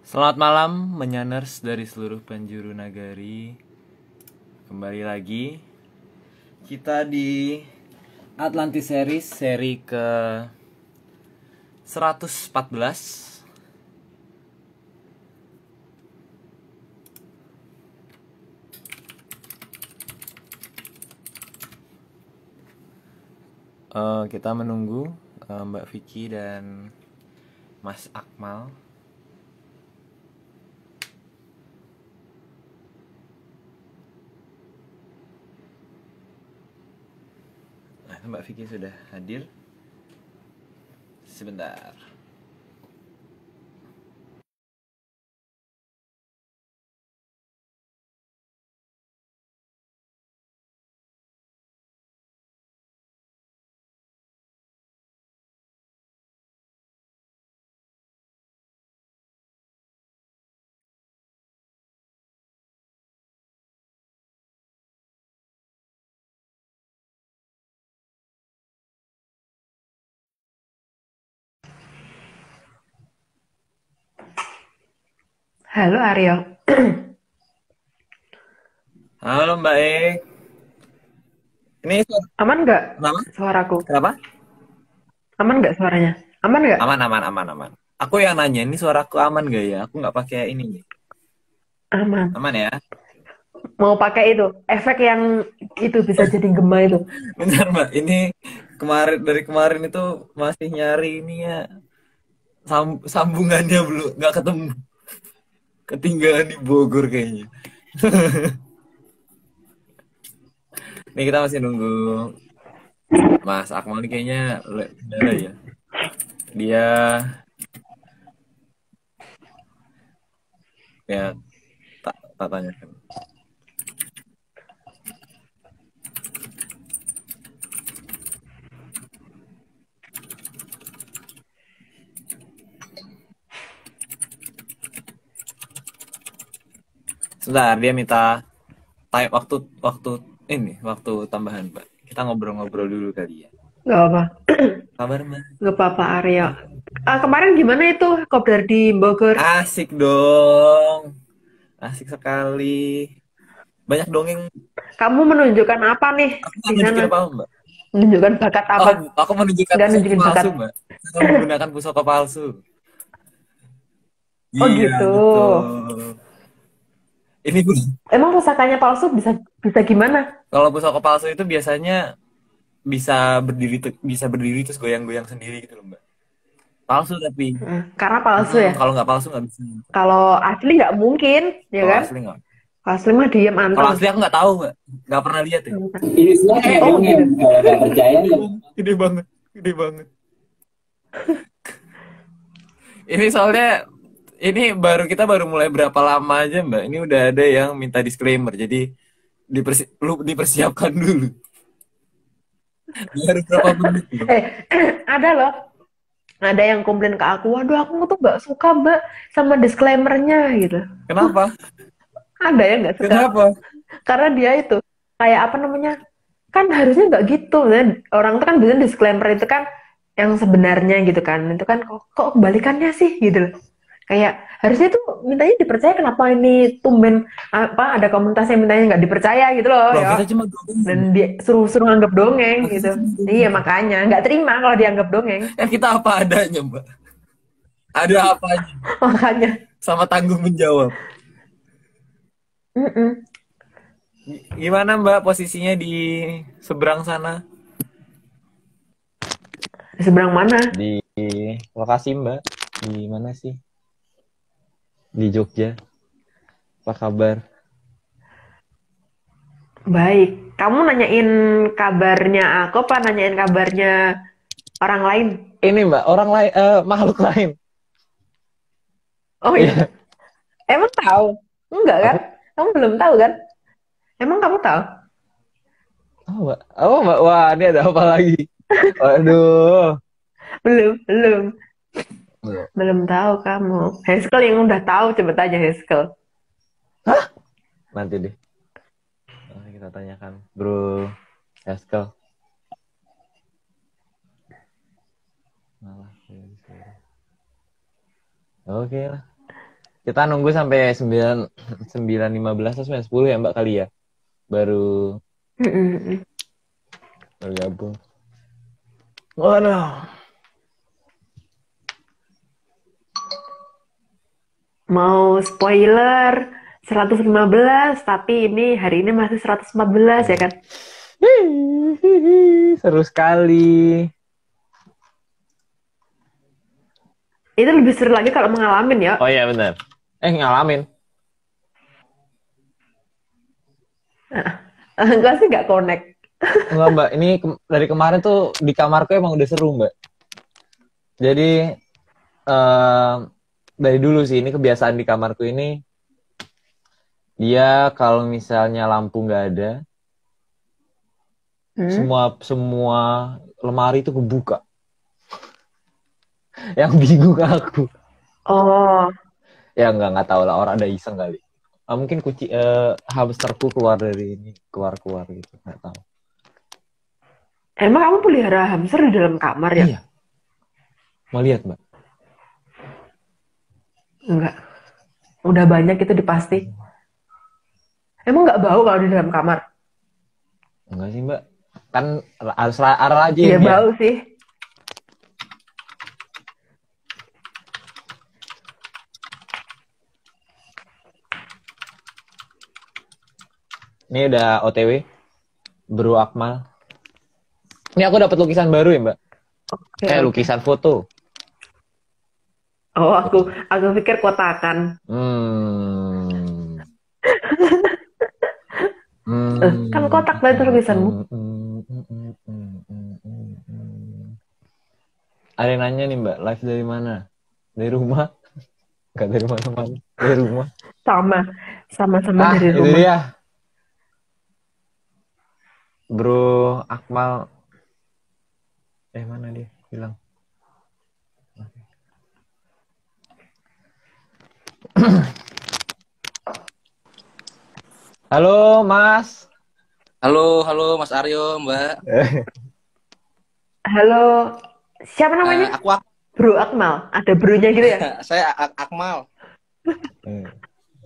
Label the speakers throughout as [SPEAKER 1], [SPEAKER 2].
[SPEAKER 1] Selamat malam menyaners dari seluruh penjuru nagari. Kembali lagi kita di Atlantis Series seri ke 114. Kita menunggu Mbak Vicky dan Mas Akmal. Nah, Mbak Vicky sudah hadir. Sebentar.
[SPEAKER 2] Halo Aryo,
[SPEAKER 1] Halo Mbak E. Ini
[SPEAKER 2] aman nggak
[SPEAKER 1] kenapa?
[SPEAKER 2] suaraku?
[SPEAKER 1] Kenapa?
[SPEAKER 2] Aman nggak suaranya? Aman nggak?
[SPEAKER 1] Aman, aman, aman, aman. Aku yang nanya, ini suaraku aman gak ya? Aku nggak pakai ini.
[SPEAKER 2] Aman.
[SPEAKER 1] Aman ya?
[SPEAKER 2] Mau pakai itu, efek yang itu bisa jadi gema itu.
[SPEAKER 1] Bentar Mbak, ini dari kemarin itu masih nyari ini ya, sambungannya belum nggak ketemu, ketinggalan di Bogor kayaknya. Nih kita masih nunggu Mas Akmal nih kayaknya kendala ya. Dia ya tak tanyakan. Sebentar dia minta time waktu waktu waktu tambahan Mbak. Kita ngobrol-ngobrol dulu kali ya.
[SPEAKER 2] Nggak apa,
[SPEAKER 1] Kabar Mbak?
[SPEAKER 2] nggak apa-apa Aryo. Kemarin gimana itu kopdar di Bogor?
[SPEAKER 1] Asik dong, asik sekali. Banyak dongeng.
[SPEAKER 2] Kamu menunjukkan apa nih
[SPEAKER 1] Aku
[SPEAKER 2] di
[SPEAKER 1] nggak
[SPEAKER 2] sana?
[SPEAKER 1] nunjukin apa Mbak.
[SPEAKER 2] Menunjukkan bakat
[SPEAKER 1] Oh,
[SPEAKER 2] apa?
[SPEAKER 1] aku menunjukkan
[SPEAKER 2] Nggak
[SPEAKER 1] pusaka
[SPEAKER 2] nunjukin
[SPEAKER 1] palsu,
[SPEAKER 2] bakat.
[SPEAKER 1] Mbak. Saya menggunakan pusaka palsu.
[SPEAKER 2] Oh
[SPEAKER 1] Iya,
[SPEAKER 2] gitu.
[SPEAKER 1] betul. Ini
[SPEAKER 2] Emang pusakanya palsu bisa bisa gimana?
[SPEAKER 1] kalau pusaka palsu itu biasanya bisa berdiri terus goyang-goyang sendiri gitu loh, Mbak. Palsu tapi.
[SPEAKER 2] Karena palsu ya.
[SPEAKER 1] Kalau nggak palsu nggak bisa.
[SPEAKER 2] Kalau asli nggak mungkin, ya
[SPEAKER 1] Kalau
[SPEAKER 2] kan?
[SPEAKER 1] asli nggak.
[SPEAKER 2] Kalau asli mah diem
[SPEAKER 1] Kalau
[SPEAKER 2] anteng.
[SPEAKER 1] asli aku nggak tahu, Mbak. Nggak pernah lihat ya.
[SPEAKER 3] Ini semua kayak
[SPEAKER 2] Oh
[SPEAKER 3] dongeng.
[SPEAKER 2] gitu.
[SPEAKER 3] Kalau nggak percaya,
[SPEAKER 1] Gede banget, gede banget. Ini soalnya kita baru mulai berapa lama aja, Mbak. Ini udah ada yang minta disclaimer. Jadi lu dipersiapkan dulu. Baru berapa menit loh.
[SPEAKER 2] Eh, ada loh. Ada yang komplain ke aku, waduh aku tuh nggak suka mbak sama disclaimernya gitu.
[SPEAKER 1] Kenapa?
[SPEAKER 2] Ada yang nggak suka
[SPEAKER 1] Kenapa?
[SPEAKER 2] karena dia itu kayak apa namanya, kan harusnya nggak gitu. Nah, orang tuh kan biasanya disclaimer itu kan yang sebenarnya gitu kan, itu kan kok kebalikannya sih gitu loh. Kayak harusnya tuh mintanya dipercaya, kenapa ini tumben apa ada komunitas yang mintanya nggak dipercaya gitu loh
[SPEAKER 1] Loh, kita
[SPEAKER 2] ya.
[SPEAKER 1] cuma dongeng,
[SPEAKER 2] Dan
[SPEAKER 1] Mbak.
[SPEAKER 2] dia suruh anggap dongeng
[SPEAKER 1] Loh, kita
[SPEAKER 2] gitu.
[SPEAKER 1] cuma
[SPEAKER 2] Iya
[SPEAKER 1] dongeng.
[SPEAKER 2] makanya nggak terima kalau dianggap dongeng.
[SPEAKER 1] Ya kita apa adanya, Mbak. Ada apanya.
[SPEAKER 2] Makanya.
[SPEAKER 1] Sama tanggung menjawab.
[SPEAKER 2] Mm-mm.
[SPEAKER 1] Gimana, Mbak, posisinya di seberang sana?
[SPEAKER 2] Di seberang mana?
[SPEAKER 4] Di lokasi Mbak, di mana sih? Di Jogja. Apa kabar?
[SPEAKER 2] Baik. Kamu nanyain kabarnya aku apa nanyain kabarnya orang lain?
[SPEAKER 4] Ini Mbak, orang lain, makhluk lain.
[SPEAKER 2] Oh iya.
[SPEAKER 4] Iya,
[SPEAKER 2] Emang tahu? Enggak kan?
[SPEAKER 4] aku
[SPEAKER 2] Kamu belum tahu kan? Emang kamu tahu?
[SPEAKER 4] tahu Mbak. Oh Mbak, wah ini ada apa lagi? Waduh.
[SPEAKER 2] Belum.
[SPEAKER 4] Belum.
[SPEAKER 2] Belum tahu kamu. Heskel yang udah tahu coba tanya Heskel.
[SPEAKER 4] Nanti deh. Kita tanyakan, Bro Haskell. Malah. Oke lah. Kita nunggu sampai 9.15 atau 9.10 ya Mbak kali ya. Baru
[SPEAKER 2] Mm-mm.
[SPEAKER 4] bergabung. Waduh.
[SPEAKER 2] Mau spoiler 115, tapi hari ini masih 114 ya kan?
[SPEAKER 4] Seru sekali.
[SPEAKER 2] Itu lebih seru lagi kalau mengalamin ya.
[SPEAKER 4] Oh iya benar. Ngalamin.
[SPEAKER 2] Enggak sih, nggak connect.
[SPEAKER 4] Enggak Mbak, ini dari kemarin tuh di kamarku emang udah seru Mbak. Jadi dari dulu sih ini kebiasaan di kamarku ini, dia kalau misalnya lampu nggak ada, semua lemari itu kebuka. Yang bingung aku.
[SPEAKER 2] Oh,
[SPEAKER 4] Ya nggak tahu lah, orang ada iseng kali. Mungkin hamsterku keluar dari ini, keluar gitu, nggak tahu.
[SPEAKER 2] emang kamu pelihara hamster di dalam kamar ya?
[SPEAKER 4] Iya. Mau lihat Mbak?
[SPEAKER 2] Enggak. Udah banyak itu dipasti. Emang nggak bau kalau di dalam kamar?
[SPEAKER 4] Enggak sih Mbak. Kan harus rajin
[SPEAKER 2] Iya
[SPEAKER 4] ya.
[SPEAKER 2] bau sih.
[SPEAKER 4] Ini udah OTW, Bro Akmal. Ini aku dapat lukisan baru ya Mbak.
[SPEAKER 2] Oke.
[SPEAKER 4] Lukisan foto.
[SPEAKER 2] Oh, aku pikir kotakan. Kan kotak banget tulisanmu.
[SPEAKER 4] Ada yang nanya nih Mbak, live dari mana? Dari rumah? Enggak dari mana-mana. Dari rumah.
[SPEAKER 2] Sama-sama dari
[SPEAKER 4] Itu
[SPEAKER 2] rumah.
[SPEAKER 4] dia. Bro Akmal. Mana dia? Bilang. Halo Mas.
[SPEAKER 3] Halo Mas Aryo, Mbak.
[SPEAKER 2] Halo, siapa namanya?
[SPEAKER 3] Aku
[SPEAKER 2] Bro Akmal. Ada bronya gitu ya?
[SPEAKER 3] saya Akmal.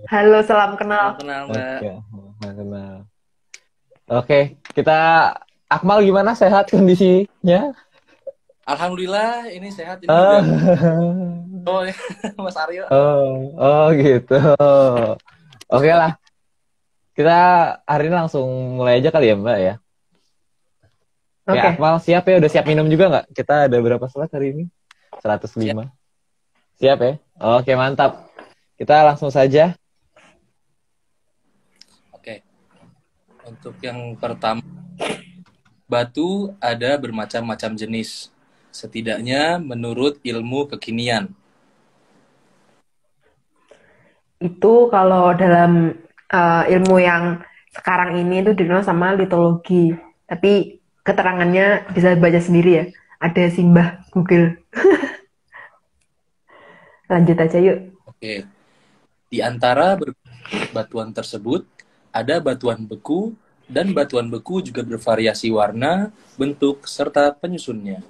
[SPEAKER 2] Halo, salam kenal.
[SPEAKER 3] Kenal Mbak.
[SPEAKER 4] Oke, kita Akmal gimana, sehat kondisinya?
[SPEAKER 3] Alhamdulillah ini sehat ini juga. Oh, Mas Aryo.
[SPEAKER 4] Oh gitu. Oke lah. Kita hari ini langsung mulai aja kali ya Mbak ya. Oke. Akmal siap ya? Udah siap minum juga nggak? Kita ada berapa slot hari ini? 105. Siap ya? Oke, mantap. Kita langsung saja.
[SPEAKER 3] Oke. Untuk yang pertama, batu ada bermacam-macam jenis. Setidaknya menurut ilmu kekinian.
[SPEAKER 2] Itu kalau dalam ilmu yang sekarang ini itu dikenal sama litologi. Tapi keterangannya bisa baca sendiri ya. Ada simbah Google. Lanjut aja yuk.
[SPEAKER 3] Oke. Di antara batuan tersebut, ada batuan beku, dan batuan beku juga bervariasi warna, bentuk, serta penyusunnya.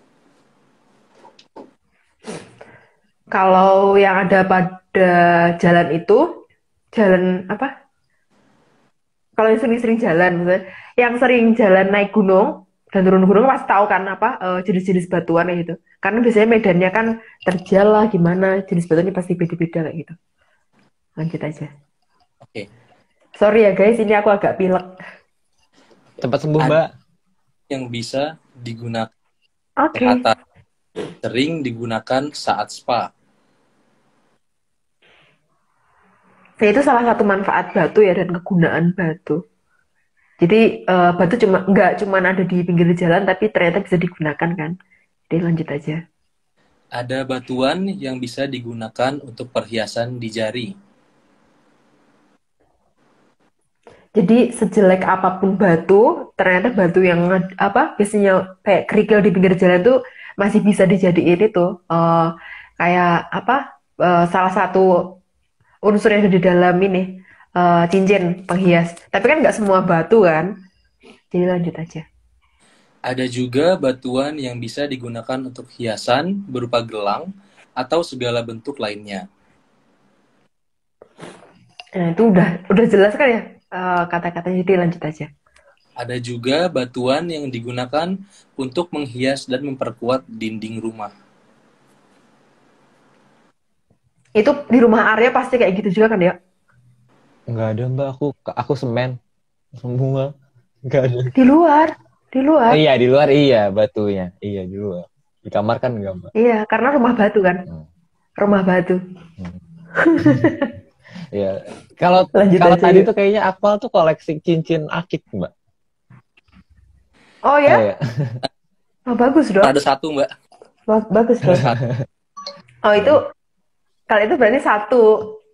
[SPEAKER 2] Kalau yang ada pada jalan itu, jalan apa? Kalau yang sering-sering jalan, misalnya, yang sering jalan naik gunung dan turun gunung pasti tahu kan apa jenis-jenis batuan kayak gitu. Karena biasanya medannya kan terjal lah gimana, jenis batuannya pasti beda-beda kayak gitu. Lanjut aja.
[SPEAKER 3] Oke.
[SPEAKER 2] Sorry ya guys, ini aku agak pilek.
[SPEAKER 4] Cepat sembuh Mbak.
[SPEAKER 3] Yang bisa digunakan
[SPEAKER 2] Oke.
[SPEAKER 3] sering digunakan saat spa.
[SPEAKER 2] Nah, itu salah satu manfaat batu ya dan kegunaan batu. Jadi batu nggak cuma ada di pinggir jalan, tapi ternyata bisa digunakan kan. Jadi lanjut aja.
[SPEAKER 3] Ada batuan yang bisa digunakan untuk perhiasan di jari.
[SPEAKER 2] Jadi sejelek apapun batu, ternyata batu yang biasanya kayak kerikil di pinggir jalan tuh masih bisa dijadiin itu kayak salah satu unsur yang ada di dalam ini cincin penghias. Tapi kan nggak semua batu kan. Jadi lanjut aja.
[SPEAKER 3] Ada juga batuan yang bisa digunakan untuk hiasan berupa gelang atau segala bentuk lainnya.
[SPEAKER 2] Nah, itu udah jelas kan ya kata-katanya, jadi lanjut aja.
[SPEAKER 3] Ada juga batuan yang digunakan untuk menghias dan memperkuat dinding rumah.
[SPEAKER 2] Itu di rumah Arya pasti kayak gitu juga kan ya?
[SPEAKER 4] Nggak ada mbak, aku semen semua. Nggak ada.
[SPEAKER 2] Di luar, di luar.
[SPEAKER 4] Iya di luar iya batunya, iya di luar. Di kamar kan enggak mbak.
[SPEAKER 2] Iya, karena rumah batu kan.
[SPEAKER 4] Hmm.
[SPEAKER 2] Rumah batu.
[SPEAKER 4] Hmm. Iya. Kalau
[SPEAKER 2] Lanjut
[SPEAKER 4] kalau
[SPEAKER 2] aja
[SPEAKER 4] tadi
[SPEAKER 2] yuk.
[SPEAKER 4] tuh kayaknya Akmal tuh koleksi cincin akik mbak.
[SPEAKER 2] Oh
[SPEAKER 4] Oh
[SPEAKER 2] ya?
[SPEAKER 4] ya.
[SPEAKER 2] Oh, bagus dong.
[SPEAKER 3] Ada satu, Mbak.
[SPEAKER 2] Bagus dong. Oh itu,
[SPEAKER 4] Ya.
[SPEAKER 2] kalau itu berarti satu,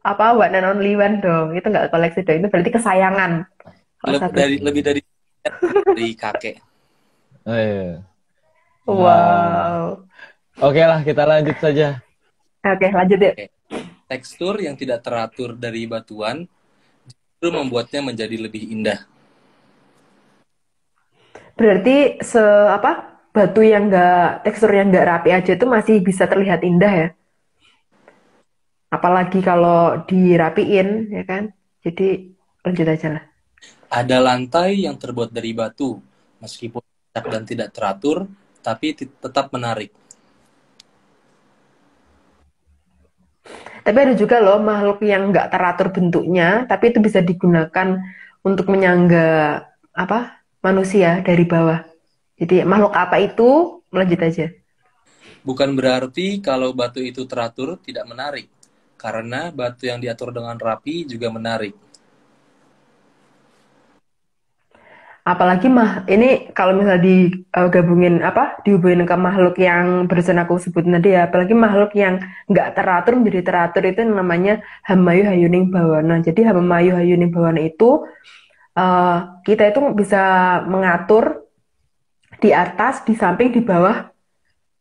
[SPEAKER 2] apa, one and only one dong. Itu nggak koleksi dong. Itu berarti kesayangan. Kalau satu.
[SPEAKER 3] Lebih dari kakek.
[SPEAKER 4] Oh, iya.
[SPEAKER 2] Wow.
[SPEAKER 4] Oke lah kita lanjut saja.
[SPEAKER 2] Oke, lanjut yuk.
[SPEAKER 3] Oke. Tekstur yang tidak teratur dari batuan justru membuatnya menjadi lebih indah.
[SPEAKER 2] Berarti apa, batu yang nggak, tekstur yang nggak rapi aja itu masih bisa terlihat indah ya. Apalagi kalau dirapiin, ya kan? Jadi lanjut aja lah.
[SPEAKER 3] Ada lantai yang terbuat dari batu, meskipun acak dan tidak teratur, tapi tetap menarik.
[SPEAKER 2] Tapi ada juga loh makhluk yang nggak teratur bentuknya, tapi itu bisa digunakan untuk menyangga apa, manusia dari bawah. Jadi makhluk apa itu? Lanjut aja.
[SPEAKER 3] Bukan berarti kalau batu itu teratur tidak menarik, karena batu yang diatur dengan rapi juga menarik.
[SPEAKER 2] Apalagi ini kalau misalnya digabungin apa, dihubungin ke makhluk yang barusan aku sebut tadi ya, apalagi makhluk yang nggak teratur menjadi teratur, itu namanya Hamayu Hayuning Bawana. Jadi Hamayu Hayuning Bawana itu kita itu bisa mengatur di atas, di samping, di bawah,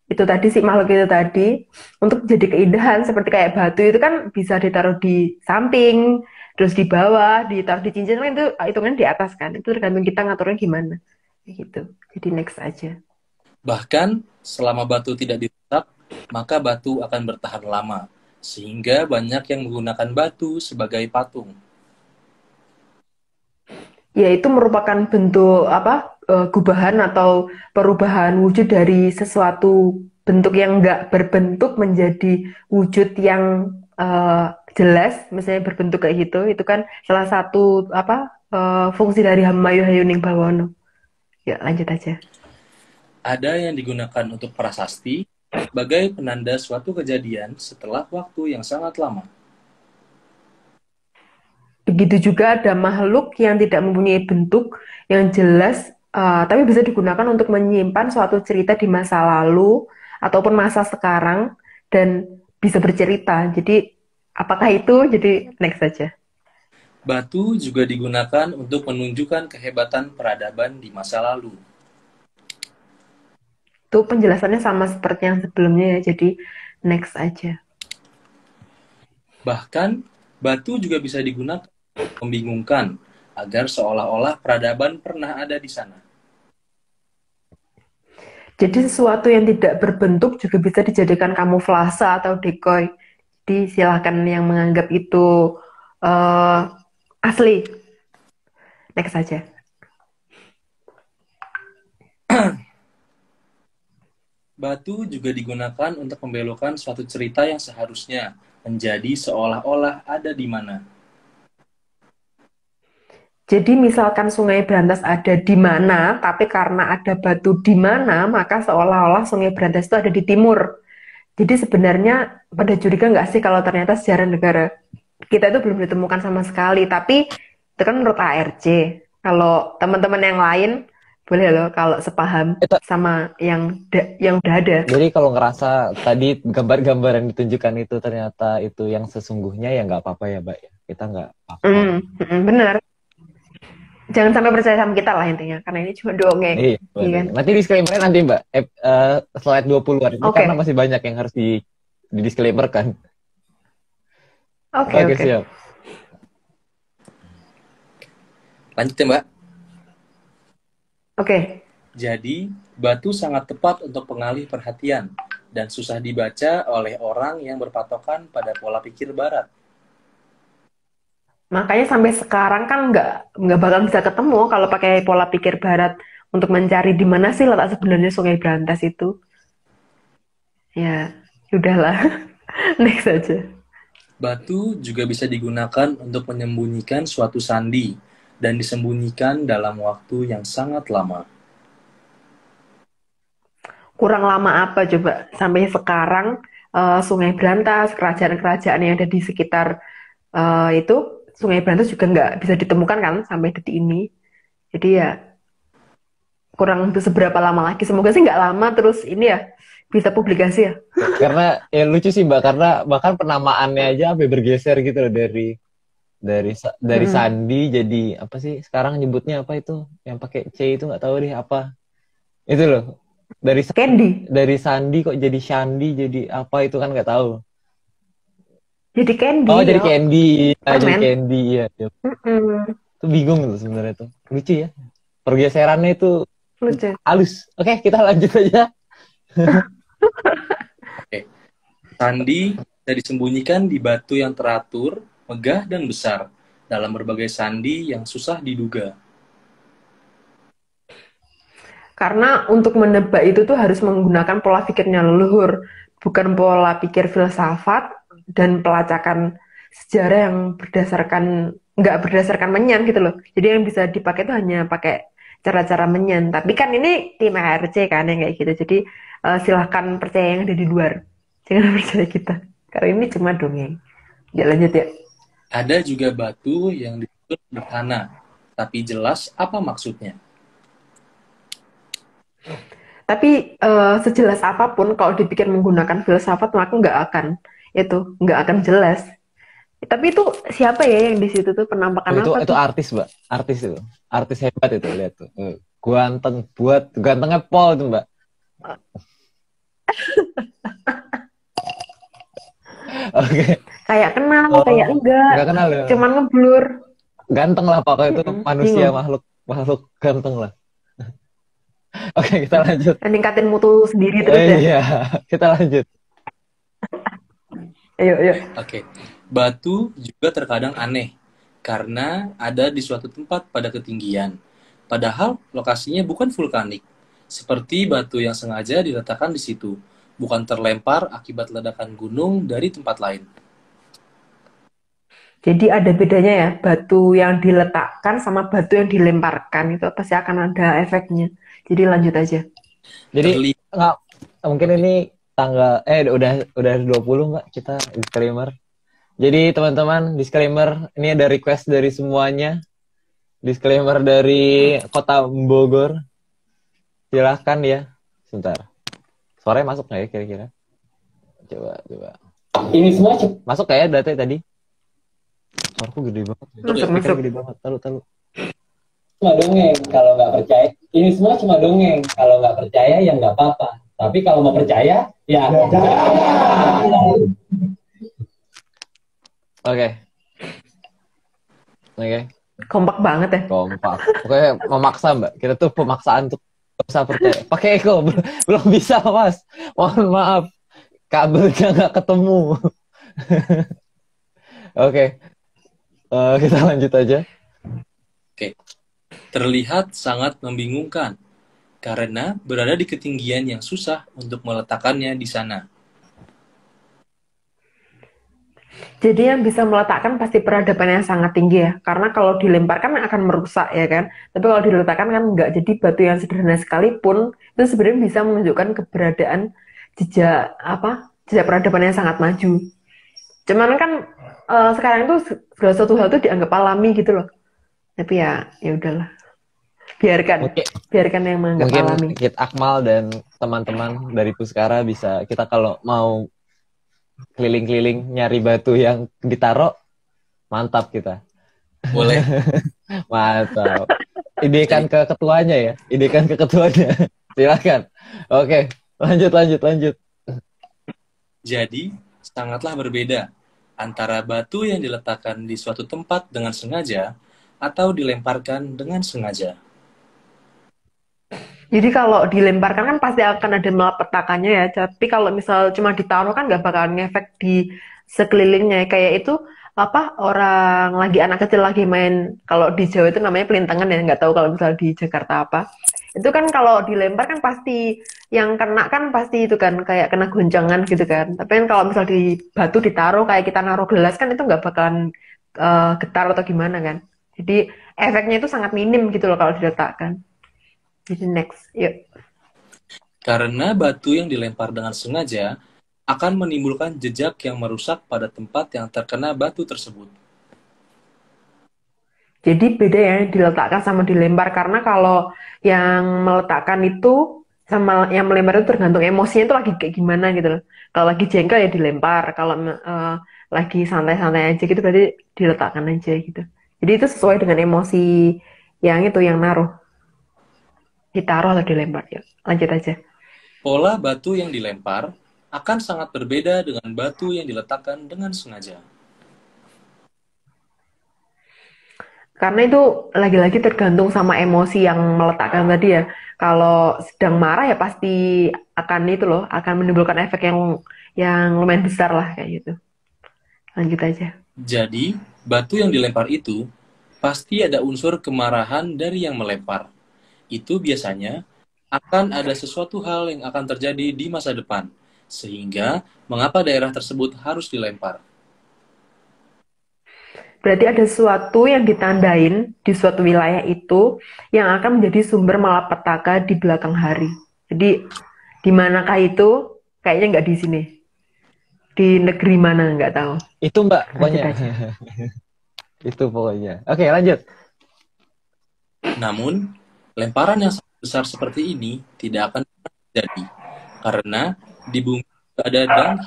[SPEAKER 2] itu tadi si makhluk itu tadi, untuk jadi keindahan. Seperti kayak batu itu kan bisa ditaruh di samping, terus di bawah, ditaruh di cincin, kan itu hitungan di atas kan. Itu tergantung kita ngaturnya gimana. Gitu. Jadi next aja.
[SPEAKER 3] Bahkan, selama batu tidak dirusak, maka batu akan bertahan lama, sehingga banyak yang menggunakan batu sebagai patung.
[SPEAKER 2] Ya itu merupakan bentuk apa, gubahan atau perubahan wujud dari sesuatu bentuk yang nggak berbentuk menjadi wujud yang jelas, misalnya berbentuk kayak gitu. Itu kan salah satu apa, fungsi dari Hamayu Hayuning Bawono. Ya lanjut aja.
[SPEAKER 3] Ada yang digunakan untuk prasasti sebagai penanda suatu kejadian setelah waktu yang sangat lama.
[SPEAKER 2] Begitu juga ada makhluk yang tidak mempunyai bentuk yang jelas, tapi bisa digunakan untuk menyimpan suatu cerita di masa lalu ataupun masa sekarang dan bisa bercerita. Jadi apakah itu? Jadi next saja.
[SPEAKER 3] Batu juga digunakan untuk menunjukkan kehebatan peradaban di masa lalu.
[SPEAKER 2] Itu penjelasannya sama seperti yang sebelumnya ya. Jadi next aja.
[SPEAKER 3] Bahkan, batu juga bisa digunakan untuk membingungkan agar seolah-olah peradaban pernah ada di sana.
[SPEAKER 2] Jadi sesuatu yang tidak berbentuk juga bisa dijadikan kamuflase atau decoy. Jadi silakan yang menganggap itu asli. Next saja.
[SPEAKER 3] Batu juga digunakan untuk membelokkan suatu cerita yang seharusnya menjadi seolah-olah ada di mana.
[SPEAKER 2] Jadi misalkan Sungai Brantas ada di mana, tapi karena ada batu di mana, maka seolah-olah Sungai Brantas itu ada di timur. Jadi sebenarnya pada curiga nggak sih kalau ternyata sejarah negara kita itu belum ditemukan sama sekali. Tapi itu kan menurut ARC. Kalau teman-teman yang lain, boleh loh kalau sepaham sama yang udah ada.
[SPEAKER 4] Jadi kalau ngerasa tadi gambar-gambar yang ditunjukkan itu ternyata itu yang sesungguhnya ya nggak apa-apa ya Mbak. Kita nggak apa-apa.
[SPEAKER 2] Benar. Jangan sampai percaya sama kita lah intinya, karena ini cuma dongeng.
[SPEAKER 4] Iya,
[SPEAKER 2] kan?
[SPEAKER 4] Nanti disclaimer nanti Mbak, slide 20-an itu karena masih banyak yang harus di disclaimer kan.
[SPEAKER 2] Oke.
[SPEAKER 3] Siap. Lanjut ya Mbak.
[SPEAKER 2] Oke.
[SPEAKER 3] Jadi, batu sangat tepat untuk pengalih perhatian dan susah dibaca oleh orang yang berpatokan pada pola pikir barat.
[SPEAKER 2] Makanya sampai sekarang kan nggak bakal bisa ketemu kalau pakai pola pikir barat untuk mencari di mana sih letak sebenarnya Sungai Brantas itu. Ya, udahlah. Next aja.
[SPEAKER 3] Batu juga bisa digunakan untuk menyembunyikan suatu sandi dan disembunyikan dalam waktu yang sangat lama.
[SPEAKER 2] Kurang lama apa coba sampai sekarang Sungai Brantas, kerajaan-kerajaan yang ada di sekitar itu Sungai Brantas juga nggak bisa ditemukan kan sampai detik ini. Jadi ya kurang seberapa lama lagi. Semoga sih nggak lama terus ini ya bisa publikasi ya.
[SPEAKER 4] Karena ya lucu sih Mbak, karena bahkan penamaannya aja sampai bergeser gitu loh dari Sandi jadi apa sih sekarang nyebutnya apa itu yang pakai C itu nggak tahu deh apa itu loh
[SPEAKER 2] Candy.
[SPEAKER 4] dari Sandi kok jadi Shandi jadi apa itu kan nggak tahu.
[SPEAKER 2] Jadi Candy.
[SPEAKER 4] Oh jadi
[SPEAKER 2] ya.
[SPEAKER 4] Candy, jadi
[SPEAKER 2] Permen.
[SPEAKER 4] Candy ya.
[SPEAKER 2] Mm-mm.
[SPEAKER 4] Itu bingung tuh sebenarnya tuh lucu ya pergeserannya itu
[SPEAKER 2] Lucu.
[SPEAKER 4] halus. Oke kita lanjut aja.
[SPEAKER 3] Oke. Sandi bisa disembunyikan di batu yang teratur, megah, dan besar dalam berbagai sandi yang susah diduga.
[SPEAKER 2] Karena untuk menebak itu tuh harus menggunakan pola pikirnya leluhur, bukan pola pikir filsafat dan pelacakan sejarah yang nggak berdasarkan menyan gitu loh. Jadi yang bisa dipakai itu hanya pakai cara-cara menyan. Tapi kan ini tim ARC kan yang kayak gitu. Jadi silahkan percaya yang ada di luar. Jangan percaya kita. Karena ini cuma dongeng. Ya lanjut ya.
[SPEAKER 3] Ada juga batu yang disebut sederhana, tapi jelas apa maksudnya.
[SPEAKER 2] Tapi sejelas apapun kalau dipikir menggunakan filsafat maka nggak akan jelas. Tapi itu siapa ya yang di situ tuh penampakan apa
[SPEAKER 4] Itu
[SPEAKER 2] tuh?
[SPEAKER 4] artis Mbak, artis hebat itu lihat tuh. Gantengnya Pol tuh Mbak. Oke.
[SPEAKER 2] Kayak kenal, kayak enggak.
[SPEAKER 4] Nggak kenal ya.
[SPEAKER 2] Cuman ngeblur.
[SPEAKER 4] Ganteng lah pokoknya itu manusia
[SPEAKER 2] Bingung.
[SPEAKER 4] makhluk ganteng lah. Oke kita lanjut.
[SPEAKER 2] Ningkatin mutu sendiri terus ya.
[SPEAKER 4] Iya kita lanjut.
[SPEAKER 2] Ayo, ayo.
[SPEAKER 3] Oke. Batu juga terkadang aneh karena ada di suatu tempat pada ketinggian. Padahal lokasinya bukan vulkanik. Seperti batu yang sengaja diletakkan di situ, bukan terlempar akibat ledakan gunung dari tempat lain.
[SPEAKER 2] Jadi ada bedanya ya, batu yang diletakkan sama batu yang dilemparkan itu pasti akan ada efeknya. Jadi lanjut aja.
[SPEAKER 4] Jadi
[SPEAKER 3] Terlihat
[SPEAKER 4] nggak mungkin ini tanggal udah 20 nggak kita disclaimer. Jadi teman-teman disclaimer ini ada request dari semuanya. Disclaimer dari Kota Bogor. Silahkan ya. Sebentar. Suaranya masuk nggak ya kira-kira? Coba. Ini semua masuk kayak data tadi. Suaraku gede banget.
[SPEAKER 2] Masuk.
[SPEAKER 4] Gede banget. Taruh.
[SPEAKER 5] Cuma dongeng kalau nggak percaya. Ini semua cuma dongeng. Kalau nggak percaya ya nggak apa-apa. Tapi kalau mau percaya ya jangan.
[SPEAKER 4] Oke.
[SPEAKER 2] Kompak banget ya.
[SPEAKER 4] Kompak. Pokoknya memaksa Mbak. Kita tuh pemaksaan untuk bisa percaya. Pakai Eko belum bisa Mas. Mohon maaf. Kabelnya nggak ketemu. Oke. Kita lanjut aja.
[SPEAKER 3] Oke. Terlihat sangat membingungkan karena berada di ketinggian yang susah untuk meletakkannya di sana.
[SPEAKER 2] Jadi yang bisa meletakkan pasti peradaban yang sangat tinggi ya. Karena kalau dilemparkan akan merusak ya kan. Tapi kalau diletakkan kan enggak. Jadi batu yang sederhana sekalipun itu sebenarnya bisa menunjukkan keberadaan jejak peradaban yang sangat maju. Cuman kan sekarang itu segala sesuatu hal itu dianggap alami gitu loh. Tapi ya udahlah. Biarkan yang menganggap alami.
[SPEAKER 4] Mungkin Kit Akmal dan teman-teman dari Puskara bisa kita kalau mau keliling-keliling nyari batu yang ditaruh, mantap kita.
[SPEAKER 3] Boleh.
[SPEAKER 4] Mantap. Idekan ke ketuanya ya. Silakan. Oke, lanjut.
[SPEAKER 3] Jadi, sangatlah berbeda antara batu yang diletakkan di suatu tempat dengan sengaja atau dilemparkan dengan sengaja.
[SPEAKER 2] Jadi kalau dilemparkan kan pasti akan ada malapetakannya ya. Tapi kalau misal cuma ditaruh kan nggak bakal ngefek di sekelilingnya. Kayak itu apa orang lagi anak kecil lagi main, kalau di Jawa itu namanya pelintengan ya, nggak tahu kalau misal di Jakarta apa. Itu kan kalau dilempar kan pasti yang kena kan pasti itu kan kayak kena goncangan gitu kan. Tapi kan kalau misal di batu ditaruh kayak kita naruh gelas kan itu nggak bakalan getar atau gimana kan. Jadi efeknya itu sangat minim gitu loh kalau diletakkan. Jadi next, yuk.
[SPEAKER 3] Karena batu yang dilempar dengan sengaja akan menimbulkan jejak yang merusak pada tempat yang terkena batu tersebut.
[SPEAKER 2] Jadi beda ya diletakkan sama dilempar, karena kalau yang meletakkan itu sama yang melempar itu tergantung emosinya itu lagi kayak gimana gitu loh. Kalau lagi jengkel ya dilempar, kalau lagi santai-santai aja gitu berarti diletakkan aja gitu. Jadi itu sesuai dengan emosi yang itu yang naruh, ditaruh atau dilempar ya. Lanjut aja.
[SPEAKER 3] Pola batu yang dilempar akan sangat berbeda dengan batu yang diletakkan dengan sengaja.
[SPEAKER 2] Karena itu lagi-lagi tergantung sama emosi yang meletakkan tadi ya. Kalau sedang marah ya pasti akan itu loh, akan menimbulkan efek yang lumayan besar lah kayak gitu. Lanjut aja.
[SPEAKER 3] Jadi, batu yang dilempar itu pasti ada unsur kemarahan dari yang melempar. Itu biasanya akan ada sesuatu hal yang akan terjadi di masa depan, sehingga mengapa daerah tersebut harus dilempar.
[SPEAKER 2] Berarti ada sesuatu yang ditandain di suatu wilayah itu yang akan menjadi sumber malapetaka di belakang hari. Jadi di manakah itu? Kayaknya nggak di sini. Di negeri mana nggak tahu.
[SPEAKER 4] Itu Mbak pokoknya.
[SPEAKER 2] Lanjut aja.
[SPEAKER 4] Itu pokoknya. Oke, lanjut.
[SPEAKER 3] Namun, lemparan yang sangat besar seperti ini tidak akan pernah terjadi, karena di bumi ada dangkal.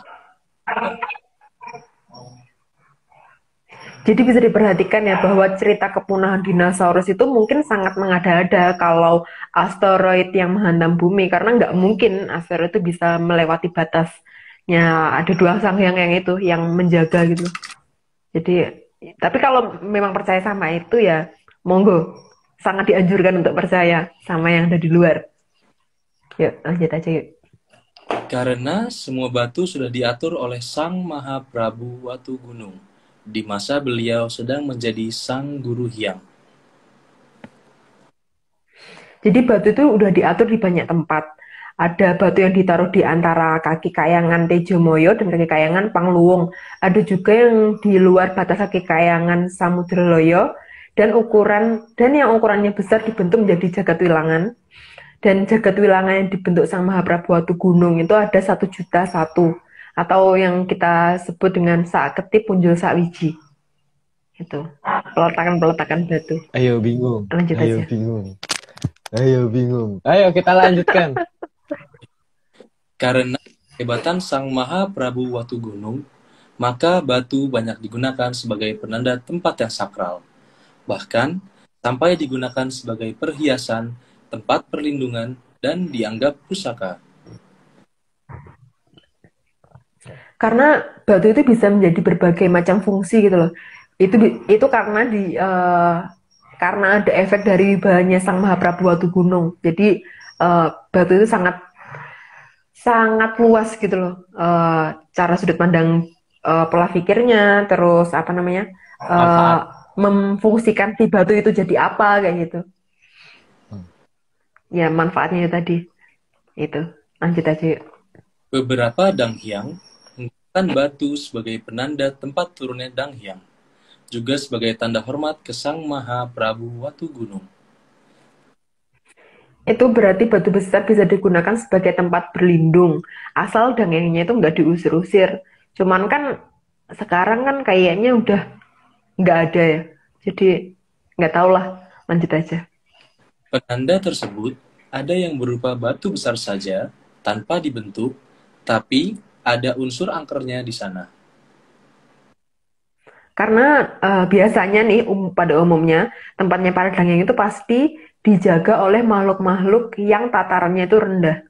[SPEAKER 2] Jadi bisa diperhatikan ya bahwa cerita kepunahan dinosaurus itu mungkin sangat mengada-ada kalau asteroid yang menghantam bumi, karena nggak mungkin asteroid itu bisa melewati batasnya. Ada dua sangyang yang itu yang menjaga gitu. Jadi, tapi kalau memang percaya sama itu ya monggo, sangat dianjurkan untuk percaya sama yang ada di luar. Yuk lanjut aja yuk.
[SPEAKER 3] Karena semua batu sudah diatur oleh Sang Maha Prabu Watu Gunung di masa beliau sedang menjadi Sang Guru Hyang.
[SPEAKER 2] Jadi batu itu udah diatur di banyak tempat. Ada batu yang ditaruh di antara kaki kayangan Tejomoyo dan kaki kayangan Pangluwung. Ada juga yang di luar batas kaki kayangan Samudraloyo dan yang ukurannya besar dibentuk menjadi jagat wilangan. Dan jagat wilangan yang dibentuk Sang Mahaprabu Watu Gunung itu ada 1.000.001 atau yang kita sebut dengan sak ketip punjul sak wiji. Itu peletakan batu.
[SPEAKER 4] Ayo bingung.
[SPEAKER 2] Lanjut
[SPEAKER 4] Ayo
[SPEAKER 2] aja.
[SPEAKER 4] bingung. Ayo bingung. Ayo kita lanjutkan.
[SPEAKER 3] Karena kehebatan Sang Maha Prabu Watu Gunung, maka batu banyak digunakan sebagai penanda tempat yang sakral. Bahkan sampai digunakan sebagai perhiasan, tempat perlindungan, dan dianggap pusaka.
[SPEAKER 2] Karena batu itu bisa menjadi berbagai macam fungsi gitu loh. Itu karena karena ada efek dari wibawanya Sang Mahaprabu Watu Gunung. Jadi batu itu sangat luas gitu loh. Cara sudut pandang pola pikirnya, terus apa namanya, memfungsikan si batu itu jadi apa kayak gitu. Ya manfaatnya tadi itu. Lanjut aja yuk.
[SPEAKER 3] Beberapa Danghyang menggunakan batu sebagai penanda tempat turunnya Danghyang, juga sebagai tanda hormat ke Sang Maha Prabu Watu Gunung.
[SPEAKER 2] Itu berarti batu besar bisa digunakan sebagai tempat berlindung, asal dangyangnya itu nggak diusir-usir. Cuman kan sekarang kan kayaknya udah nggak ada ya. Jadi nggak tahu lah, lanjut aja.
[SPEAKER 3] Penanda tersebut ada yang berupa batu besar saja, tanpa dibentuk, tapi ada unsur angkernya di sana.
[SPEAKER 2] Karena biasanya nih pada umumnya tempatnya para dangyang itu pasti dijaga oleh makhluk-makhluk yang tatarannya itu rendah.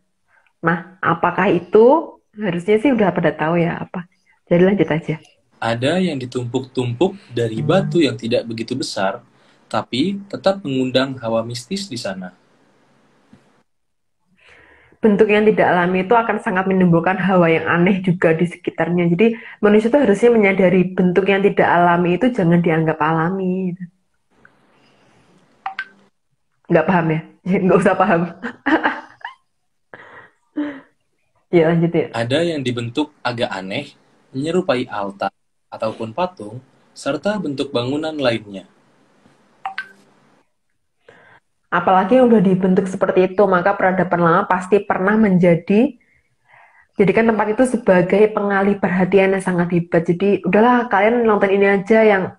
[SPEAKER 2] Nah, apakah itu? Harusnya sih udah pada tahu ya apa. Jadi lanjut aja.
[SPEAKER 3] Ada yang ditumpuk-tumpuk dari batu yang tidak begitu besar, tapi tetap mengundang hawa mistis di sana.
[SPEAKER 2] bentuk yang tidak alami itu akan sangat menimbulkan hawa yang aneh juga di sekitarnya. Jadi manusia itu harusnya menyadari bentuk yang tidak alami itu jangan dianggap alami. Nggak paham ya? Nggak usah paham. Ya lanjut ya.
[SPEAKER 3] Ada yang dibentuk agak aneh, menyerupai altar ataupun patung, serta bentuk bangunan lainnya.
[SPEAKER 2] Apalagi yang udah dibentuk seperti itu, maka peradaban lama pasti pernah jadikan tempat itu sebagai pengalih perhatian yang sangat hebat. Jadi udahlah kalian nonton ini aja yang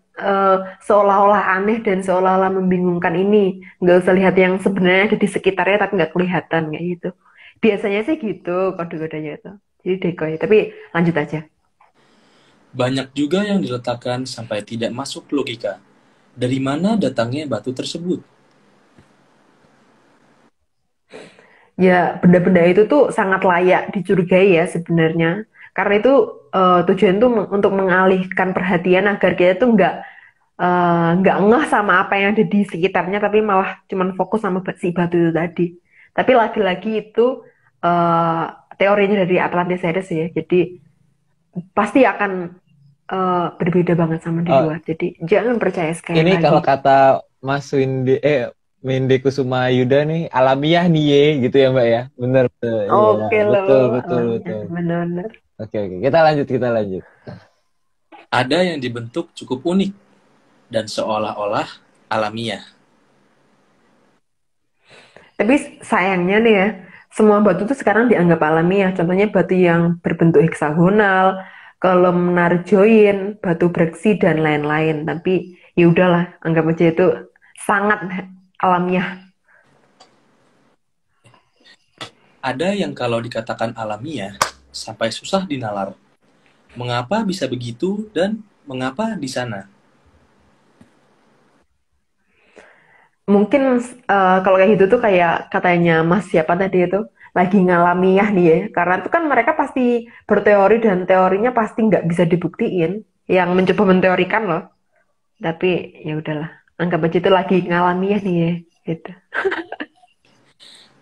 [SPEAKER 2] seolah-olah aneh dan seolah-olah membingungkan ini. Nggak usah lihat yang sebenarnya ada di sekitarnya tapi nggak kelihatan kayak gitu. Biasanya sih gitu kode-kodenya itu. Jadi decoy. Tapi lanjut aja.
[SPEAKER 3] Banyak juga yang diletakkan sampai tidak masuk logika. Dari mana datangnya batu tersebut?
[SPEAKER 2] Ya, benda-benda itu tuh sangat layak dicurigai ya sebenarnya. Karena itu tujuan tuh untuk mengalihkan perhatian agar kita tuh nggak ngeh sama apa yang ada di sekitarnya, tapi malah cuman fokus sama si batu itu tadi. Tapi lagi-lagi itu teorinya dari Atlantis Series ya. Jadi pasti akan berbeda banget sama di luar. Jadi jangan percaya sekali
[SPEAKER 4] Ini
[SPEAKER 2] lagi.
[SPEAKER 4] kalau kata Mas Windy Kusuma Yuda nih alamiah nih ye gitu ya Mbak ya. Bener.
[SPEAKER 2] Oke
[SPEAKER 4] Ya,
[SPEAKER 2] loh.
[SPEAKER 4] betul.
[SPEAKER 2] Benar-benar.
[SPEAKER 4] Oke. Kita lanjut.
[SPEAKER 3] Ada yang dibentuk cukup unik dan seolah-olah alamiah.
[SPEAKER 2] Tapi sayangnya nih ya, semua batu tuh sekarang dianggap alamiah. Contohnya batu yang berbentuk heksagonal, kolomnar join, batu breksi dan lain-lain. Tapi ya udahlah, anggap aja itu sangat alamiah.
[SPEAKER 3] Ada yang kalau dikatakan alamiah, sampai susah dinalar. Mengapa bisa begitu dan mengapa di sana?
[SPEAKER 2] Mungkin kalau kayak gitu tuh kayak katanya Mas siapa tadi itu, lagi ngalamiah nih ya. Karena itu kan mereka pasti berteori dan teorinya pasti nggak bisa dibuktiin. Yang mencoba menteorikan loh. Tapi ya udahlah, anggap aja itu lagi ngalamiah nih ya. Gitu.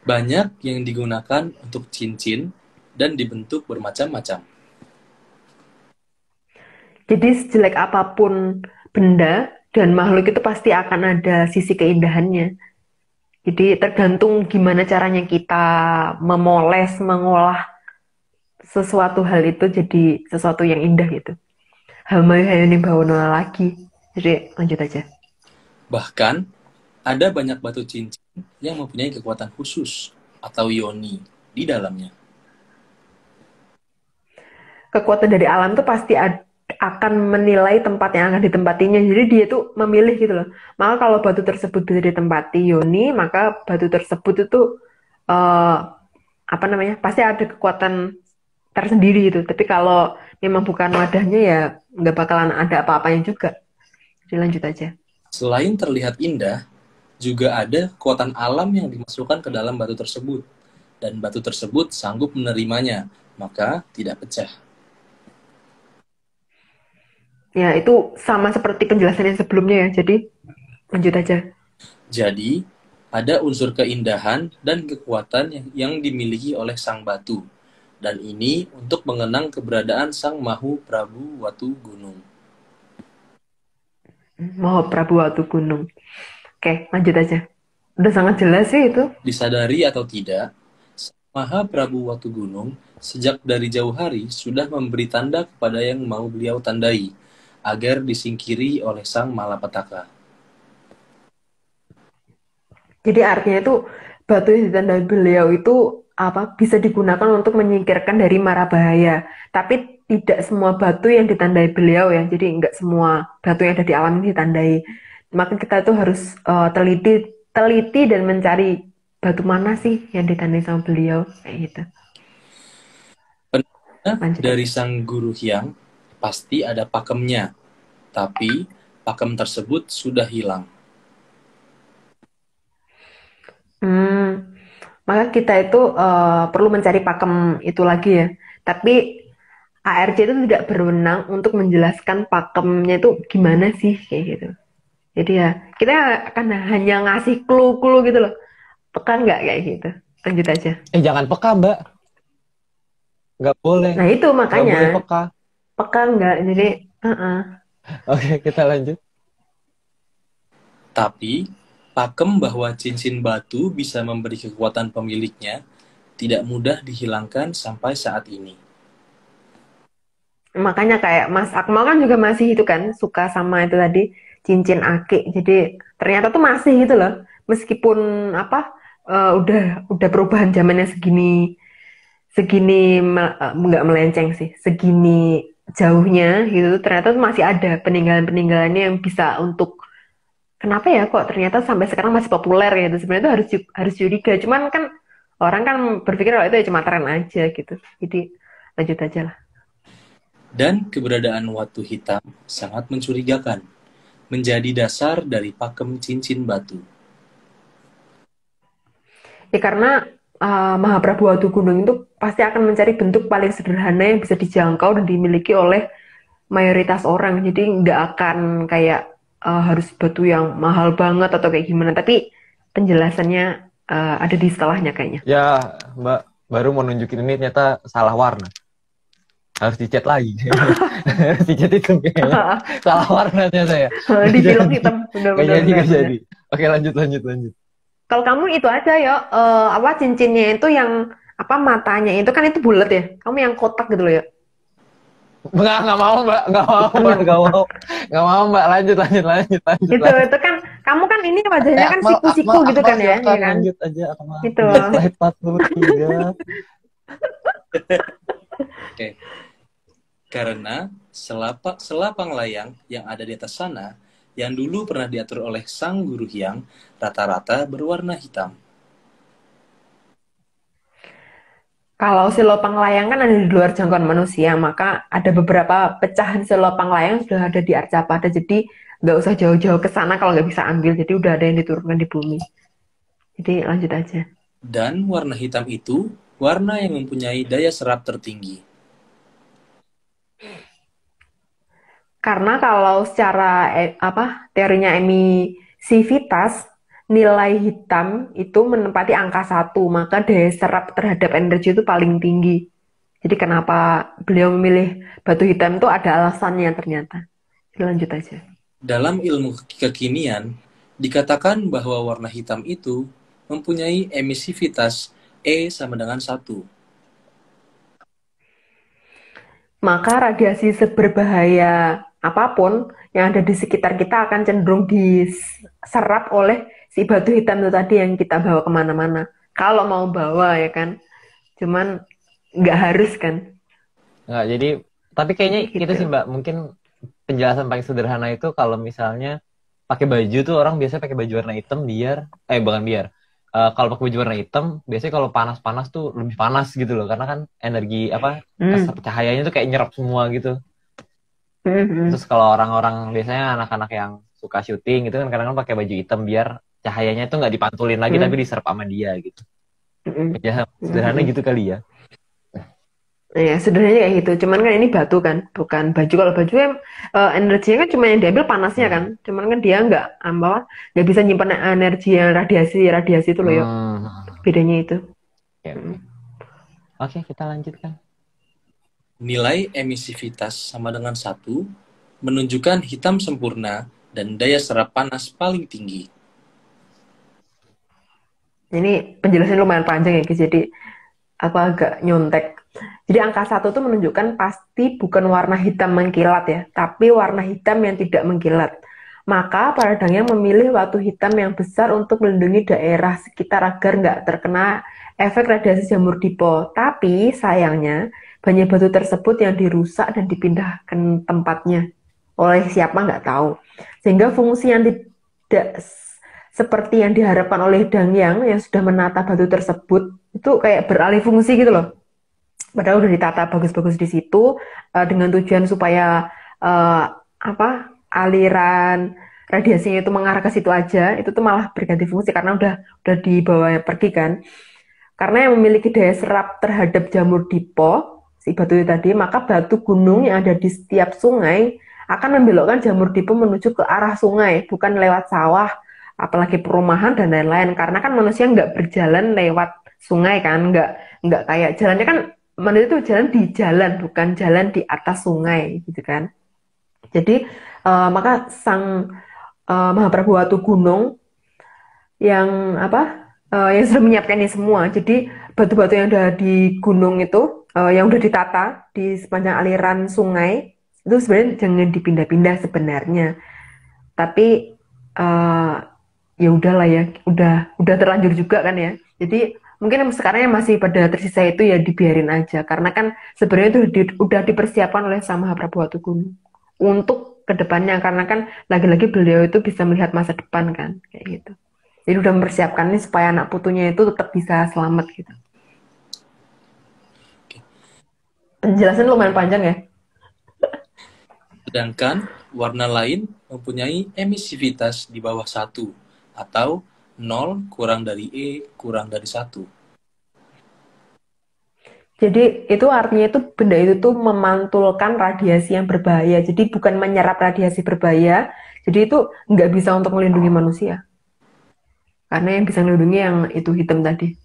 [SPEAKER 3] Banyak yang digunakan untuk cincin dan dibentuk bermacam-macam.
[SPEAKER 2] Jadi sejelek apapun benda dan makhluk itu pasti akan ada sisi keindahannya. Jadi tergantung gimana caranya kita memoles, mengolah sesuatu hal itu jadi sesuatu yang indah gitu. Hamayani bawono lagi. Jadi lanjut aja.
[SPEAKER 3] Bahkan, ada banyak batu cincin yang mempunyai kekuatan khusus atau yoni di dalamnya.
[SPEAKER 2] Kekuatan dari alam tuh pasti akan menilai tempat yang akan ditempatinya. Jadi dia tuh memilih gitu loh. Maka kalau batu tersebut bisa ditempati yoni, maka batu tersebut itu pasti ada kekuatan tersendiri gitu. Tapi kalau memang bukan wadahnya ya nggak bakalan ada apa-apanya juga. Jadi lanjut aja.
[SPEAKER 3] Selain terlihat indah, juga ada kekuatan alam yang dimasukkan ke dalam batu tersebut. Dan batu tersebut sanggup menerimanya, maka tidak pecah.
[SPEAKER 2] Ya, itu sama seperti penjelasan yang sebelumnya ya. Jadi, lanjut aja.
[SPEAKER 3] Jadi, ada unsur keindahan dan kekuatan yang dimiliki oleh sang batu. Dan ini untuk mengenang keberadaan sang Mahu Prabu Watu Gunung.
[SPEAKER 2] Maha Prabu Watu Gunung. Oke, lanjut aja. Udah sangat jelas sih itu.
[SPEAKER 3] Disadari atau tidak, Maha Prabu Watu Gunung sejak dari jauh hari sudah memberi tanda kepada yang mau beliau tandai, agar disingkiri oleh sang malapetaka.
[SPEAKER 2] Jadi artinya itu batu yang ditandai beliau itu bisa digunakan untuk menyingkirkan dari mara bahaya. Tapi tidak semua batu yang ditandai beliau ya. Jadi nggak semua batu yang ada di alam ini ditandai. Maka kita tuh harus teliti dan mencari batu mana sih yang ditandai sama beliau kayak gitu.
[SPEAKER 3] Dari sang guru Hyang pasti ada pakemnya, tapi pakem tersebut sudah hilang.
[SPEAKER 2] Maka kita itu perlu mencari pakem itu lagi ya. Tapi ARC itu tidak berwenang untuk menjelaskan pakemnya itu gimana sih kayak gitu. Jadi ya kita akan hanya ngasih clue-clue gitu loh. Pekan nggak kayak gitu. Lanjut aja.
[SPEAKER 4] Jangan peka, Mbak. Nggak boleh.
[SPEAKER 2] Nah itu
[SPEAKER 4] Nggak boleh
[SPEAKER 2] makanya
[SPEAKER 4] peka.
[SPEAKER 2] peka nggak, jadi
[SPEAKER 4] Oke, kita lanjut.
[SPEAKER 3] Tapi, pakem bahwa cincin batu bisa memberi kekuatan pemiliknya tidak mudah dihilangkan sampai saat ini.
[SPEAKER 2] Makanya kayak Mas Akmal kan juga masih itu kan suka sama itu tadi cincin ake. Jadi ternyata tuh masih gitu loh. Meskipun apa udah perubahan zamannya nggak melenceng sih, segini jauhnya gitu. Ternyata tuh masih ada peninggalan-peninggalannya yang bisa untuk kenapa ya kok ternyata sampai sekarang masih populer gitu. Sebenarnya itu harus curiga. Cuman kan orang kan berpikir kalau itu ya cuma tren aja gitu. Jadi lanjut aja lah.
[SPEAKER 3] Dan keberadaan watu hitam sangat mencurigakan, menjadi dasar dari pakem cincin batu.
[SPEAKER 2] Ya karena Mahaprabu Watu Gunung itu pasti akan mencari bentuk paling sederhana yang bisa dijangkau dan dimiliki oleh mayoritas orang. Jadi nggak akan kayak harus batu yang mahal banget atau kayak gimana. Tapi penjelasannya ada di setelahnya kayaknya.
[SPEAKER 4] Ya, Mbak, baru mau nunjukin ini ternyata salah warna. Harus dicat lagi. Harus dicat itu kayaknya. Salah warna ternyata ya.
[SPEAKER 2] Di film hitam, benar-benar.
[SPEAKER 4] Nggak jadi. Oke, lanjut.
[SPEAKER 2] Kalau kamu itu aja ya, apa cincinnya itu yang apa matanya itu kan itu bulat ya. Kamu yang kotak gitu loh ya.
[SPEAKER 4] Nggak mau, Mbak. Nggak mau, Mbak. Lanjut.
[SPEAKER 2] Itu kan kamu kan ini wajahnya kan siku-siku gitu kan ya,
[SPEAKER 4] silakan,
[SPEAKER 2] ya kan?
[SPEAKER 4] lanjut aja, Akmal.
[SPEAKER 2] Itu.
[SPEAKER 4] Slide 43.
[SPEAKER 3] Oke. Karena selapang layang yang ada di atas sana, yang dulu pernah diatur oleh sang guru Hyang, rata-rata berwarna hitam.
[SPEAKER 2] Kalau si lopang layang kan ada di luar jangkauan manusia, maka ada beberapa pecahan si lopang layang sudah ada di Arcapada, jadi nggak usah jauh-jauh ke sana kalau nggak bisa ambil, jadi udah ada yang diturunkan di bumi. Jadi lanjut aja.
[SPEAKER 3] Dan warna hitam itu warna yang mempunyai daya serap tertinggi.
[SPEAKER 2] Karena kalau secara teorinya emisivitas, nilai hitam itu menempati angka 1, maka daya serap terhadap energi itu paling tinggi. Jadi kenapa beliau memilih batu hitam itu ada alasannya ternyata. Lanjut aja.
[SPEAKER 3] Dalam ilmu kekinian, dikatakan bahwa warna hitam itu mempunyai emisivitas E sama dengan 1.
[SPEAKER 2] Maka radiasi seberbahaya apapun yang ada di sekitar kita akan cenderung diserap oleh si batu hitam itu tadi yang kita bawa kemana-mana. Kalau mau bawa ya kan, cuman nggak harus kan.
[SPEAKER 4] Nggak, jadi tapi kayaknya
[SPEAKER 2] gitu.
[SPEAKER 4] itu sih Mbak, mungkin penjelasan paling sederhana itu kalau misalnya pakai baju tuh orang biasanya pakai baju warna hitam kalau pakai baju warna hitam biasanya kalau panas-panas tuh lebih panas gitu loh, karena kan energi cahayanya tuh kayak nyerap semua gitu. Terus kalau orang-orang biasanya anak-anak yang suka syuting gitu kan kadang-kadang pakai baju hitam biar cahayanya itu nggak dipantulin lagi tapi diserap sama dia gitu. Ya sederhana gitu kali ya.
[SPEAKER 2] Ya sederhananya kayak gitu. Cuman kan ini batu kan, bukan baju. Kalau baju energinya kan cuma yang diambil panasnya kan. Cuman kan dia nggak bisa nyimpan energi yang radiasi itu loh ya. Bedanya itu.
[SPEAKER 4] Oke, kita lanjutkan.
[SPEAKER 3] Nilai emisivitas sama dengan 1 menunjukkan hitam sempurna dan daya serap panas paling tinggi.
[SPEAKER 2] Ini penjelasannya lumayan panjang ya guys, jadi aku agak nyontek. Jadi angka 1 itu menunjukkan pasti bukan warna hitam mengkilat ya, tapi warna hitam yang tidak mengkilat. Maka para dalang memilih watu hitam yang besar untuk melindungi daerah sekitar agar nggak terkena efek radiasi jamur dipo. Tapi sayangnya banyak batu tersebut yang dirusak dan dipindahkan tempatnya oleh siapa nggak tahu. Sehingga fungsi yang tidak seperti yang diharapkan oleh Dangyang yang sudah menata batu tersebut itu kayak beralih fungsi gitu loh. Padahal udah ditata bagus-bagus di situ dengan tujuan supaya aliran radiasinya itu mengarah ke situ aja, itu tuh malah berganti fungsi karena udah dibawa pergi kan. Karena yang memiliki daya serap terhadap jamur dipo si batu itu tadi, maka batu gunung yang ada di setiap sungai akan membelokkan jamur dipo menuju ke arah sungai, bukan lewat sawah, apalagi perumahan dan lain-lain. Karena kan manusia nggak berjalan lewat sungai kan, nggak kayak jalannya kan manusia itu jalan di jalan, bukan jalan di atas sungai gitu kan. Jadi maka sang Mahaprabu Watugunung yang yang sudah menyiapkan ini semua. Jadi batu-batu yang ada di gunung itu yang udah ditata di sepanjang aliran sungai itu sebenarnya jangan dipindah-pindah sebenarnya. Tapi ya udahlah ya, udah terlanjur juga kan ya. Jadi mungkin sekarang yang masih pada tersisa itu ya dibiarin aja, karena kan sebenarnya itu udah dipersiapkan oleh Sang Mahaprabu Watugunung untuk kedepannya, karena kan lagi-lagi beliau itu bisa melihat masa depan kan, kayak gitu. Jadi udah mempersiapkan ini supaya anak putunya itu tetap bisa selamat gitu. Penjelasan lumayan panjang ya.
[SPEAKER 3] Sedangkan warna lain mempunyai emisivitas di bawah 1 atau 0 kurang dari E kurang dari 1.
[SPEAKER 2] Jadi itu artinya itu benda itu tuh memantulkan radiasi yang berbahaya. Jadi bukan menyerap radiasi berbahaya. Jadi itu nggak bisa untuk melindungi manusia. Karena yang bisa melindungi yang itu hitam tadi.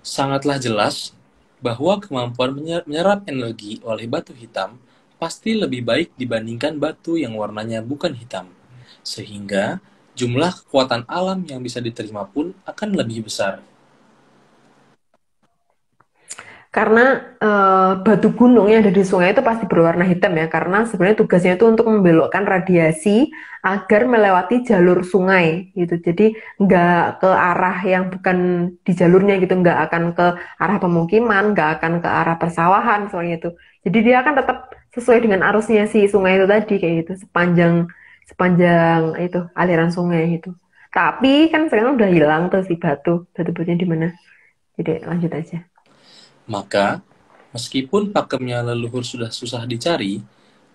[SPEAKER 3] Sangatlah jelas bahwa kemampuan menyerap energi oleh batu hitam pasti lebih baik dibandingkan batu yang warnanya bukan hitam. Sehingga jumlah kekuatan alam yang bisa diterima pun akan lebih besar.
[SPEAKER 2] Karena batu gunung yang ada di sungai itu pasti berwarna hitam ya, karena sebenarnya tugasnya itu untuk membelokkan radiasi agar melewati jalur sungai gitu. Jadi nggak ke arah yang bukan di jalurnya gitu, nggak akan ke arah pemukiman, nggak akan ke arah persawahan soalnya itu. Jadi dia akan tetap sesuai dengan arusnya si sungai itu tadi kayak gitu, sepanjang itu aliran sungai itu. Tapi kan sekarang udah hilang tuh si batu-batunya di mana. Jadi lanjut aja.
[SPEAKER 3] Maka, meskipun pakemnya leluhur sudah susah dicari,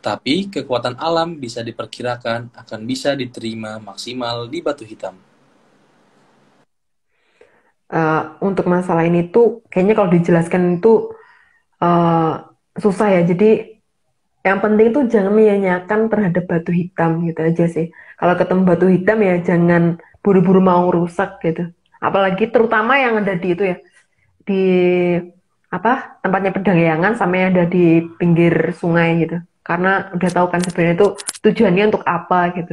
[SPEAKER 3] tapi kekuatan alam bisa diperkirakan akan bisa diterima maksimal di batu hitam.
[SPEAKER 2] Untuk masalah ini tuh, kayaknya kalau dijelaskan itu susah ya. Jadi, yang penting tuh jangan menyanyiakan terhadap batu hitam gitu aja sih. Kalau ketemu batu hitam ya jangan buru-buru mau rusak gitu. Apalagi terutama yang ada di itu ya, di tempatnya pedangyangan sama yang ada di pinggir sungai gitu, karena udah tahu kan sebenarnya itu tujuannya untuk apa gitu.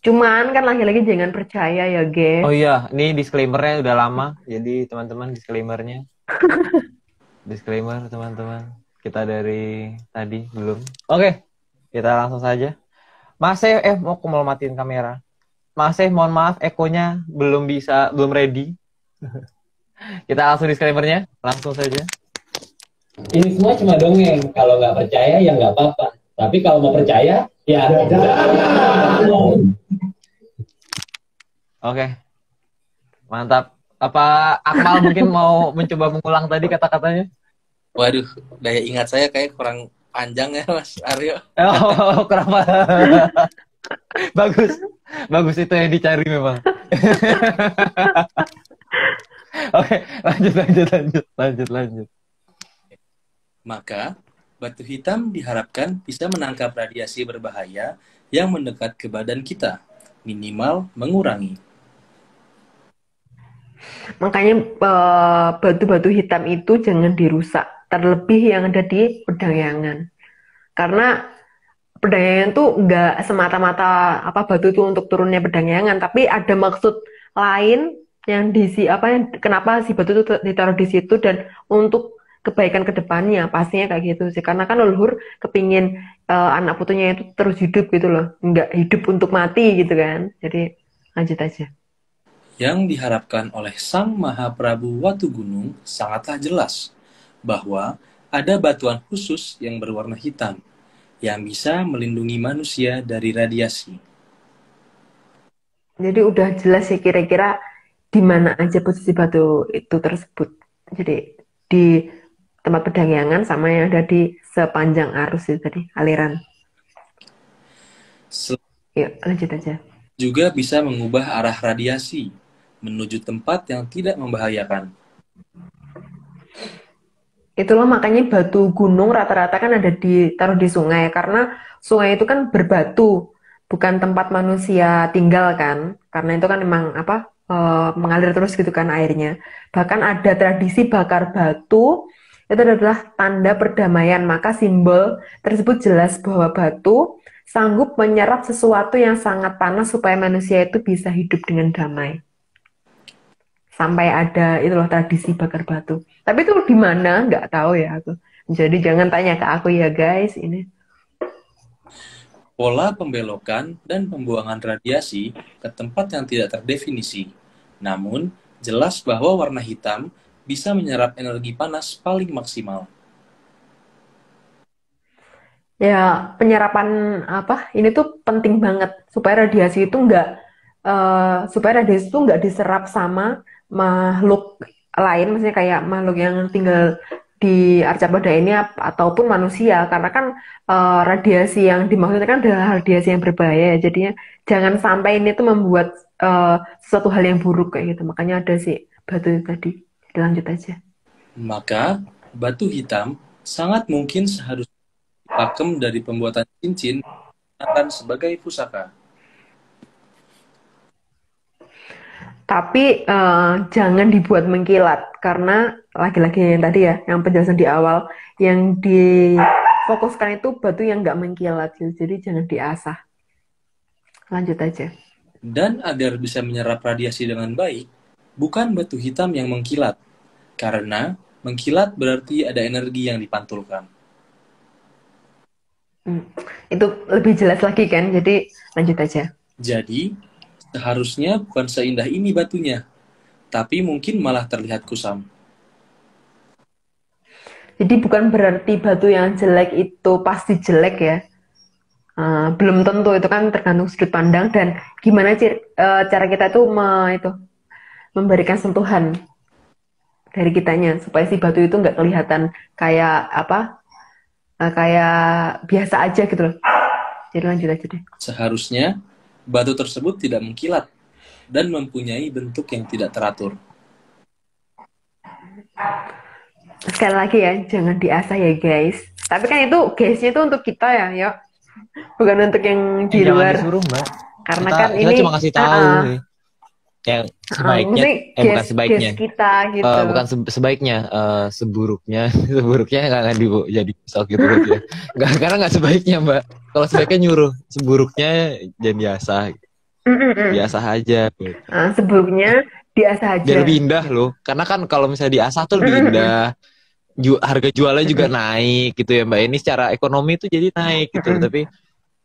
[SPEAKER 2] Cuman kan lagi-lagi jangan percaya ya guys.
[SPEAKER 4] Oh iya, ini disclaimernya udah lama, jadi teman-teman disclaimer teman-teman, kita dari tadi belum. Oke, kita langsung saja. Masih mau matiin kamera. Masih mohon maaf ekonya belum ready. Kita langsung disclaimernya, langsung saja.
[SPEAKER 5] Ini semua cuma dongeng. Kalau nggak percaya ya nggak apa-apa. Tapi kalau mau percaya, ya jangan.
[SPEAKER 4] Oke, mantap. Apa Akmal mungkin mau mencoba mengulang tadi kata-katanya?
[SPEAKER 3] Waduh, daya ingat saya kayak kurang panjang ya Mas Aryo.
[SPEAKER 4] Oh, kenapa? Bagus itu yang dicari memang. Oke, lanjut.
[SPEAKER 3] Maka, batu hitam diharapkan bisa menangkap radiasi berbahaya yang mendekat ke badan kita, minimal mengurangi.
[SPEAKER 2] Makanya batu-batu hitam itu jangan dirusak, terlebih yang ada di pedangyangan. Karena pedangyangan tuh nggak semata-mata batu itu untuk turunnya pedangyangan, tapi ada maksud lain yang kenapa si batu itu ditaruh di situ dan untuk kebaikan kedepannya pastinya kayak gitu sih, karena kan leluhur kepingin anak putunya itu terus hidup gitu loh, nggak hidup untuk mati gitu kan. Jadi lanjut aja.
[SPEAKER 3] Yang diharapkan oleh Sang Mahaprabu Watugunung sangatlah jelas bahwa ada batuan khusus yang berwarna hitam yang bisa melindungi manusia dari radiasi.
[SPEAKER 2] Jadi udah jelas sih kira-kira di mana aja posisi batu itu tersebut. Jadi di tempat pedangyangan sama yang ada di sepanjang arus itu tadi, aliran. Yuk, lanjut aja.
[SPEAKER 3] Juga bisa mengubah arah radiasi menuju tempat yang tidak membahayakan.
[SPEAKER 2] Itulah makanya batu gunung rata-rata kan ditaruh di sungai, karena sungai itu kan berbatu, bukan tempat manusia tinggal kan. Karena itu kan memang mengalir terus gitu kan airnya. Bahkan ada tradisi bakar batu, itu adalah tanda perdamaian. Maka simbol tersebut jelas bahwa batu sanggup menyerap sesuatu yang sangat panas supaya manusia itu bisa hidup dengan damai. Sampai ada itu loh tradisi bakar batu. Tapi itu di mana? Nggak tahu ya aku. Jadi jangan tanya ke aku ya guys. Ini.
[SPEAKER 3] Pola pembelokan dan pembuangan radiasi ke tempat yang tidak terdefinisi. Namun, jelas bahwa warna hitam bisa menyerap energi panas paling maksimal.
[SPEAKER 2] Ya, penyerapan apa? Ini tuh penting banget supaya radiasi itu nggak diserap sama makhluk lain, maksudnya kayak makhluk yang tinggal di arcapada ini ataupun manusia, karena kan radiasi yang dimaksudkan kan adalah radiasi yang berbahaya. Jadinya jangan sampai ini tuh membuat sesuatu hal yang buruk kayak gitu. Makanya ada sih batu itu tadi. Lanjut aja.
[SPEAKER 3] Maka, batu hitam sangat mungkin seharusnya pakem dari pembuatan cincin akan sebagai pusaka.
[SPEAKER 2] Tapi jangan dibuat mengkilat karena lagi-lagi yang tadi ya, yang penjelasan di awal, yang difokuskan itu batu yang nggak mengkilat, jadi jangan diasah. Lanjut aja.
[SPEAKER 3] Dan agar bisa menyerap radiasi dengan baik, bukan batu hitam yang mengkilat, karena mengkilat berarti ada energi yang dipantulkan.
[SPEAKER 2] Itu lebih jelas lagi kan, jadi lanjut aja.
[SPEAKER 3] Jadi, seharusnya bukan seindah ini batunya, tapi mungkin malah terlihat kusam.
[SPEAKER 2] Jadi bukan berarti batu yang jelek itu pasti jelek ya. Belum tentu, itu kan tergantung sudut pandang dan gimana cara kita itu memberikan sentuhan dari kitanya supaya si batu itu nggak kelihatan kayak kayak biasa aja gitu loh. Jadi lanjut aja deh.
[SPEAKER 3] Seharusnya batu tersebut tidak mengkilat dan mempunyai bentuk yang tidak teratur.
[SPEAKER 2] Sekali lagi ya, jangan diasah ya guys. Tapi kan itu guysnya itu untuk kita ya, yuk. Bukan untuk yang di luar.
[SPEAKER 4] Jangan disuruh, Mbak.
[SPEAKER 2] Karena
[SPEAKER 4] kita,
[SPEAKER 2] kan
[SPEAKER 4] kita
[SPEAKER 2] ini
[SPEAKER 4] cuma kasih tahu nih. Yang sebaiknya, bukan sebaiknya.
[SPEAKER 2] Kita gitu.
[SPEAKER 4] Bukan sebaiknya, seburuknya, seburuknya nggak jadi pisau gitu ya. Nggak, karena nggak sebaiknya Mbak. Kalau sebaiknya nyuruh, seburuknya jangan diasah. Diasah aja.
[SPEAKER 2] Seburuknya diasah aja.
[SPEAKER 4] Biar lebih indah loh. Karena kan kalau misalnya diasah tuh lebih indah. Harga jualnya juga naik gitu ya Mbak. Ini secara ekonomi tuh jadi naik gitu. Tapi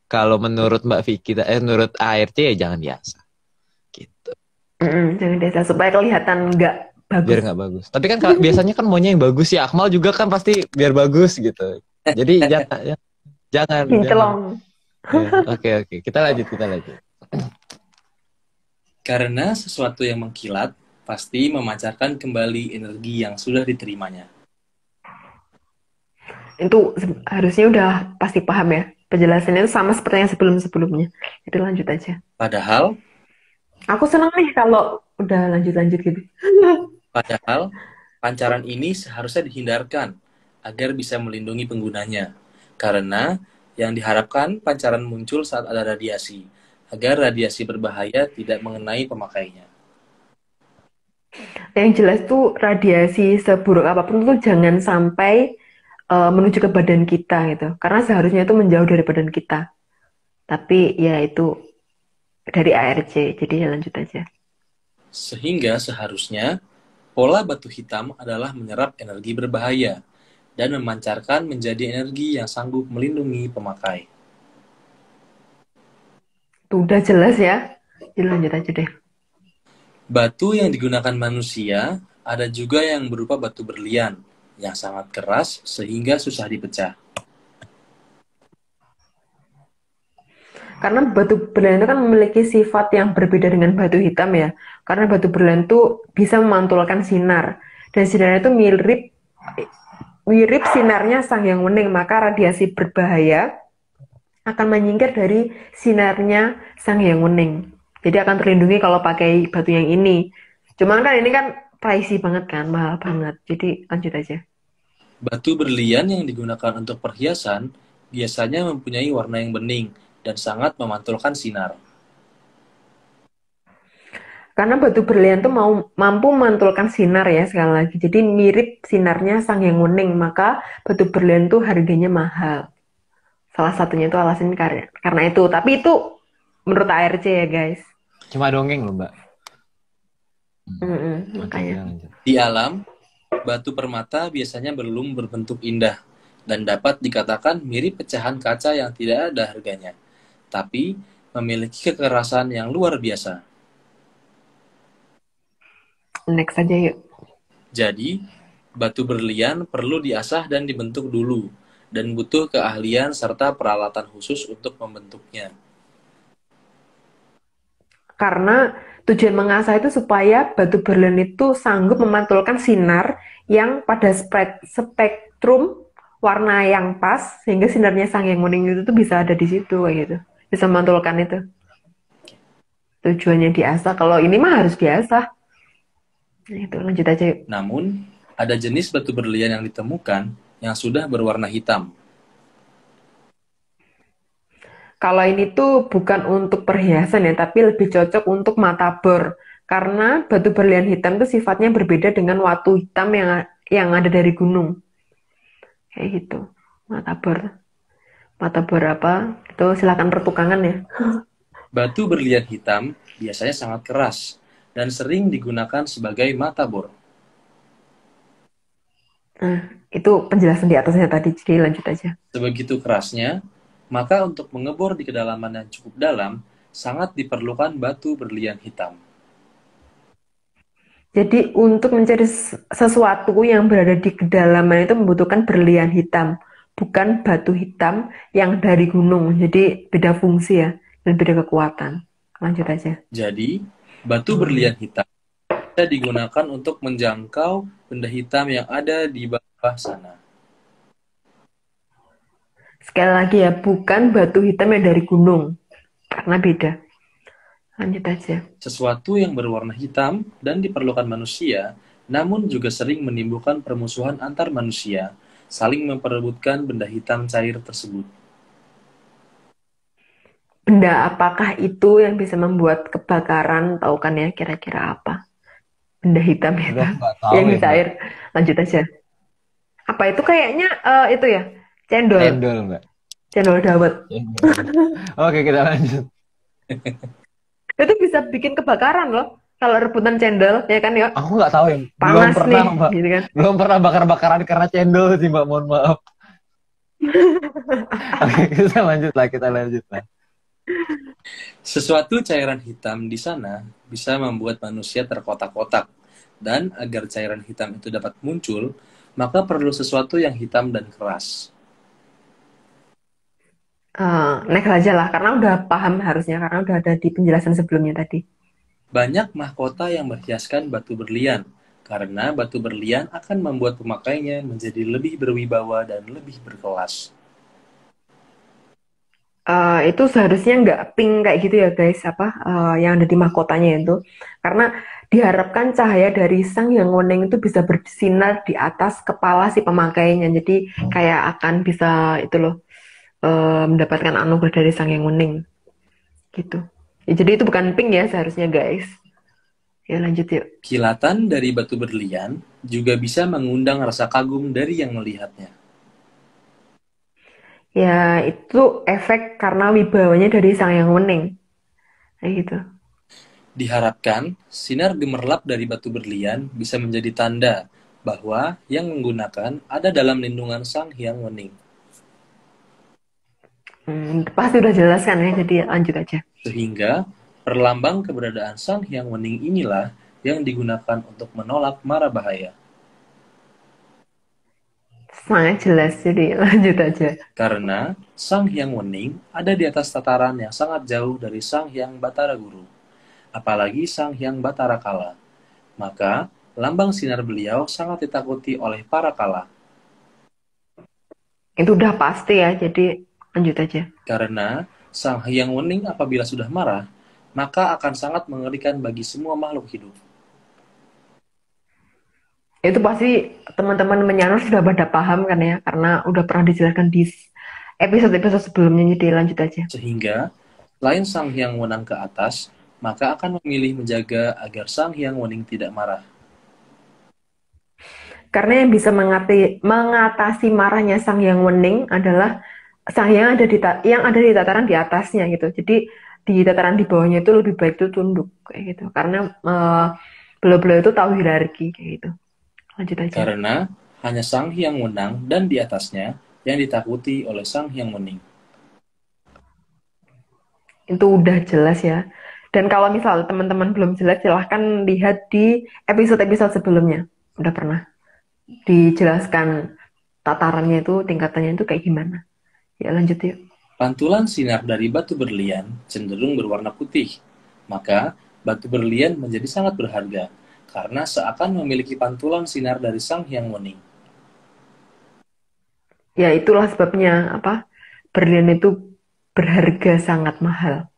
[SPEAKER 4] kalau menurut Mbak Vicky, menurut ARC ya jangan diasah. Gitu.
[SPEAKER 2] Jangan diasah supaya kelihatan nggak bagus.
[SPEAKER 4] Biar nggak bagus. Tapi kan biasanya kan maunya yang bagus ya. Akmal juga kan pasti biar bagus gitu. Jadi jangan.
[SPEAKER 2] Pincelong.
[SPEAKER 4] Oke. Kita lanjut.
[SPEAKER 3] Karena sesuatu yang mengkilat pasti memancarkan kembali energi yang sudah diterimanya.
[SPEAKER 2] Itu harusnya udah pasti paham ya. Penjelasannya itu sama seperti yang sebelum-sebelumnya. Jadi lanjut aja.
[SPEAKER 3] Padahal
[SPEAKER 2] aku senang nih kalau udah lanjut gitu.
[SPEAKER 3] Padahal pancaran ini seharusnya dihindarkan agar bisa melindungi penggunanya. Karena yang diharapkan pancaran muncul saat ada radiasi, agar radiasi berbahaya tidak mengenai pemakainya.
[SPEAKER 2] Yang jelas tuh radiasi seburuk apapun tuh jangan sampai menuju ke badan kita gitu. Karena seharusnya itu menjauh dari badan kita. Tapi ya itu dari ARC, jadi ya lanjut aja.
[SPEAKER 3] Sehingga seharusnya pola batu hitam adalah menyerap energi berbahaya dan memancarkan menjadi energi yang sanggup melindungi pemakai.
[SPEAKER 2] Tuh udah jelas ya. Jadi lanjut aja deh.
[SPEAKER 3] Batu yang digunakan manusia ada juga yang berupa batu berlian yang sangat keras sehingga susah dipecah.
[SPEAKER 2] Karena batu berlian itu kan memiliki sifat yang berbeda dengan batu hitam ya. Karena batu berlian itu bisa memantulkan sinar. Dan sinarnya itu mirip sinarnya Sang Hyang Wening. Maka radiasi berbahaya akan menyingkir dari sinarnya Sang Hyang Wening. Jadi akan terlindungi kalau pakai batu yang ini. Cuman kan ini kan pricey banget kan, mahal banget. Jadi lanjut aja.
[SPEAKER 3] Batu berlian yang digunakan untuk perhiasan biasanya mempunyai warna yang bening dan sangat memantulkan sinar.
[SPEAKER 2] Karena batu berlian tuh mampu memantulkan sinar ya sekali lagi. Jadi mirip sinarnya Sang Hyang Wening, maka batu berlian tuh harganya mahal. Salah satunya itu alasan karena itu. Tapi itu menurut ARC ya guys.
[SPEAKER 4] Cuma dongeng loh, Mbak.
[SPEAKER 2] Makanya.
[SPEAKER 3] Di alam, batu permata biasanya belum berbentuk indah dan dapat dikatakan mirip pecahan kaca yang tidak ada harganya, tapi memiliki kekerasan yang luar biasa.
[SPEAKER 2] Next aja yuk.
[SPEAKER 3] Jadi, batu berlian perlu diasah dan dibentuk dulu, dan butuh keahlian serta peralatan khusus untuk membentuknya.
[SPEAKER 2] Karena tujuan mengasah itu supaya batu berlian itu sanggup memantulkan sinar yang pada spektrum warna yang pas, sehingga sinarnya Sang Hyang Wening itu tuh bisa ada di situ kayak gitu. Bisa memantulkan itu. Tujuannya diasah. Kalau ini mah harus diasah. Nah, itu lanjut aja yuk.
[SPEAKER 3] Namun, ada jenis batu berlian yang ditemukan yang sudah berwarna hitam.
[SPEAKER 2] Kalau ini tuh bukan untuk perhiasan ya, tapi lebih cocok untuk mata bor. Karena batu berlian hitam itu sifatnya berbeda dengan watu hitam yang ada dari gunung. Kayak gitu. Mata bor. Mata bor apa? Itu silakan pertukangan ya.
[SPEAKER 3] Batu berlian hitam biasanya sangat keras dan sering digunakan sebagai mata bor.
[SPEAKER 2] Nah, itu penjelasan di atasnya tadi, jadi lanjut aja.
[SPEAKER 3] Sebegitu kerasnya, maka untuk mengebor di kedalaman yang cukup dalam, sangat diperlukan batu berlian hitam.
[SPEAKER 2] Jadi untuk mencari sesuatu yang berada di kedalaman itu membutuhkan berlian hitam, bukan batu hitam yang dari gunung. Jadi beda fungsi ya, dan beda kekuatan. Lanjut aja.
[SPEAKER 3] Jadi, batu berlian hitam bisa digunakan untuk menjangkau benda hitam yang ada di bawah sana.
[SPEAKER 2] Sekali lagi ya, bukan batu hitam yang dari gunung, karena beda. Lanjut aja.
[SPEAKER 3] Sesuatu yang berwarna hitam dan diperlukan manusia, namun juga sering menimbulkan permusuhan antar manusia, saling memperebutkan benda hitam cair tersebut.
[SPEAKER 2] Benda apakah itu yang bisa membuat kebakaran? Tahu kan ya kira-kira apa? Benda hitam itu yang bisa air. Lanjut aja. Apa itu kayaknya itu ya? Cendol.
[SPEAKER 4] Cendol, Mbak.
[SPEAKER 2] Cendol dawet.
[SPEAKER 4] Oke, kita lanjut.
[SPEAKER 2] Itu bisa bikin kebakaran loh. Kalau rebutan cendol, ya kan ya?
[SPEAKER 4] Aku nggak tahu ya.
[SPEAKER 2] Panas
[SPEAKER 4] Belum pernah,
[SPEAKER 2] nih,
[SPEAKER 4] Mbak.
[SPEAKER 2] gitu kan?
[SPEAKER 4] Belum pernah bakar-bakaran karena cendol sih, Mbak. Mohon maaf. Oke, kita lanjut lah.
[SPEAKER 3] Sesuatu cairan hitam di sana bisa membuat manusia terkotak-kotak. Dan agar cairan hitam itu dapat muncul, maka perlu sesuatu yang hitam dan keras.
[SPEAKER 2] Next aja lah, karena udah paham harusnya, karena udah ada di penjelasan sebelumnya tadi.
[SPEAKER 3] Banyak mahkota yang berhiaskan batu berlian, karena batu berlian akan membuat pemakainya menjadi lebih berwibawa dan lebih berkelas.
[SPEAKER 2] Itu seharusnya nggak pink kayak gitu ya guys, yang ada di mahkotanya itu. Karena diharapkan cahaya dari Sang Hyang Wening itu bisa bersinar di atas kepala si pemakainya. Jadi kayak akan bisa itu loh, mendapatkan anugerah dari Sang Hyang Wening. Gitu. Ya, jadi itu bukan pink ya seharusnya guys. Ya lanjut yuk.
[SPEAKER 3] Kilatan dari batu berlian juga bisa mengundang rasa kagum dari yang melihatnya.
[SPEAKER 2] Ya itu efek karena wibawanya dari Sang Hyang Wening. Kayak gitu.
[SPEAKER 3] Diharapkan, sinar gemerlap dari batu berlian bisa menjadi tanda bahwa yang menggunakan ada dalam lindungan Sang Hyang Wening.
[SPEAKER 2] Pasti udah jelaskan ya, jadi lanjut aja.
[SPEAKER 3] Sehingga, perlambang keberadaan Sang Hyang Wening inilah yang digunakan untuk menolak mara bahaya.
[SPEAKER 2] Sangat jelas, jadi lanjut aja.
[SPEAKER 3] Karena Sang Hyang Wening ada di atas tataran yang sangat jauh dari Sang Hyang Batara Guru, apalagi Sang Hyang Batara Kala. Maka, lambang sinar beliau sangat ditakuti oleh para kala.
[SPEAKER 2] Itu udah pasti ya, jadi lanjut aja.
[SPEAKER 3] Karena Sang Hyang Wening apabila sudah marah, maka akan sangat mengerikan bagi semua makhluk hidup.
[SPEAKER 2] Itu pasti teman-teman menyanur sudah pada paham kan ya, karena udah pernah dijelaskan di episode-episode sebelumnya, jadi lanjut aja.
[SPEAKER 3] Sehingga, lain Sang Hyang Wenang ke atas, maka akan memilih menjaga agar Sang Hyang Wening tidak marah.
[SPEAKER 2] Karena yang bisa mengatasi marahnya Sang Hyang Wening adalah Sang Hyang yang ada di tataran di atasnya gitu. Jadi di tataran di bawahnya itu lebih baik itu tunduk kayak gitu. Karena beliau-beliau itu tahu hierarki kayak gitu. Lanjut aja.
[SPEAKER 3] Karena hanya Sang Hyang Wenang dan di atasnya yang ditakuti oleh Sang Hyang Wening.
[SPEAKER 2] Itu udah jelas ya. Dan kalau misal teman-teman belum jelas, silahkan lihat di episode-episode sebelumnya. Udah pernah dijelaskan tatarannya itu, tingkatannya itu kayak gimana. Ya lanjut yuk.
[SPEAKER 3] Pantulan sinar dari batu berlian cenderung berwarna putih. Maka batu berlian menjadi sangat berharga karena seakan memiliki pantulan sinar dari Sang Hyang Wening.
[SPEAKER 2] Ya itulah sebabnya berlian itu berharga sangat mahal.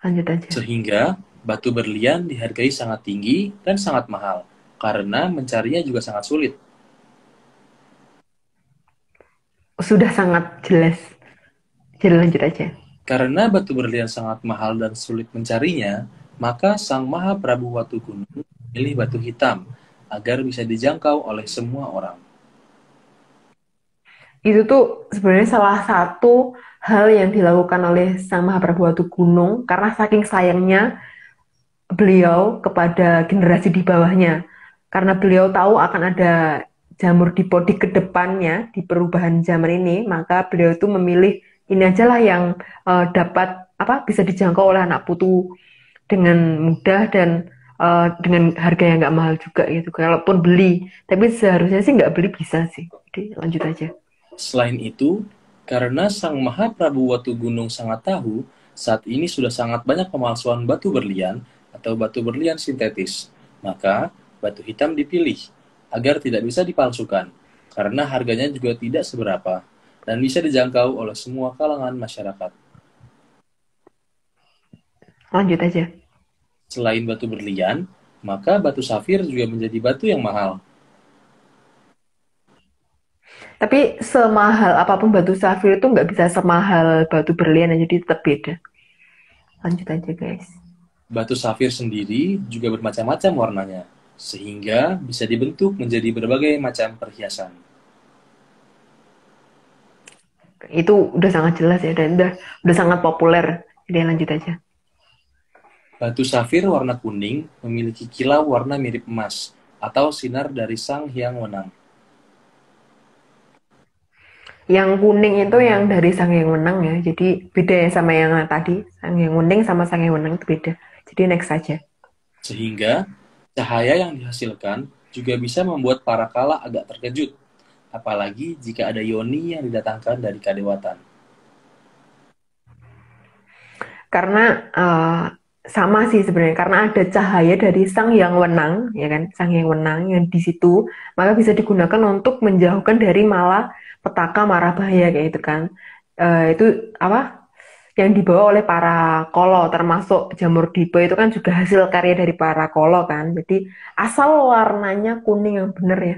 [SPEAKER 2] Lanjut aja.
[SPEAKER 3] Sehingga batu berlian dihargai sangat tinggi dan sangat mahal karena mencarinya juga sangat sulit.
[SPEAKER 2] Sudah sangat jelas. Jadi lanjut aja.
[SPEAKER 3] Karena batu berlian sangat mahal dan sulit mencarinya, maka Sang Maha Prabu Watu Gunung memilih batu hitam agar bisa dijangkau oleh semua orang.
[SPEAKER 2] Itu tuh sebenarnya salah satu hal yang dilakukan oleh Sang Maha Prabu Watu Gunung karena saking sayangnya beliau kepada generasi di bawahnya. Karena beliau tahu akan ada jamur dipodi ke depannya di perubahan zaman ini, maka beliau itu memilih ini aja lah yang dapat bisa dijangkau oleh anak putu dengan mudah dan dengan harga yang nggak mahal juga gitu. Kalaupun beli, tapi seharusnya sih nggak beli bisa sih. Jadi lanjut aja.
[SPEAKER 3] Selain itu, karena Sang Maha Prabu Watu Gunung sangat tahu, saat ini sudah sangat banyak pemalsuan batu berlian atau batu berlian sintetis, maka batu hitam dipilih agar tidak bisa dipalsukan, karena harganya juga tidak seberapa dan bisa dijangkau oleh semua kalangan masyarakat.
[SPEAKER 2] Lanjut aja.
[SPEAKER 3] Selain batu berlian, maka batu safir juga menjadi batu yang mahal.
[SPEAKER 2] Tapi semahal apapun batu safir itu nggak bisa semahal batu berlian, jadi tetap beda. Lanjut aja guys.
[SPEAKER 3] Batu safir sendiri juga bermacam-macam warnanya, sehingga bisa dibentuk menjadi berbagai macam perhiasan.
[SPEAKER 2] Itu udah sangat jelas ya, dan udah sangat populer. Jadi lanjut aja.
[SPEAKER 3] Batu safir warna kuning memiliki kilau warna mirip emas atau sinar dari Sang Hyang Wenang.
[SPEAKER 2] Yang kuning itu yang dari Sang Hyang Wenang ya. Jadi beda ya sama yang tadi. Sang Hyang Wening sama Sang Hyang Wenang itu beda. Jadi next saja.
[SPEAKER 3] Sehingga cahaya yang dihasilkan juga bisa membuat para kala agak terkejut. Apalagi jika ada yoni yang didatangkan dari kadewatan.
[SPEAKER 2] Karena sama sih sebenarnya. Karena ada cahaya dari Sang Hyang Wenang, ya kan? Sang Hyang Wenang yang di situ, maka bisa digunakan untuk menjauhkan dari petaka mara bahaya kayak gitu kan. Itu yang dibawa oleh para kolo, termasuk jamur dipo itu kan juga hasil karya dari para kolo kan. Jadi asal warnanya kuning yang benar ya,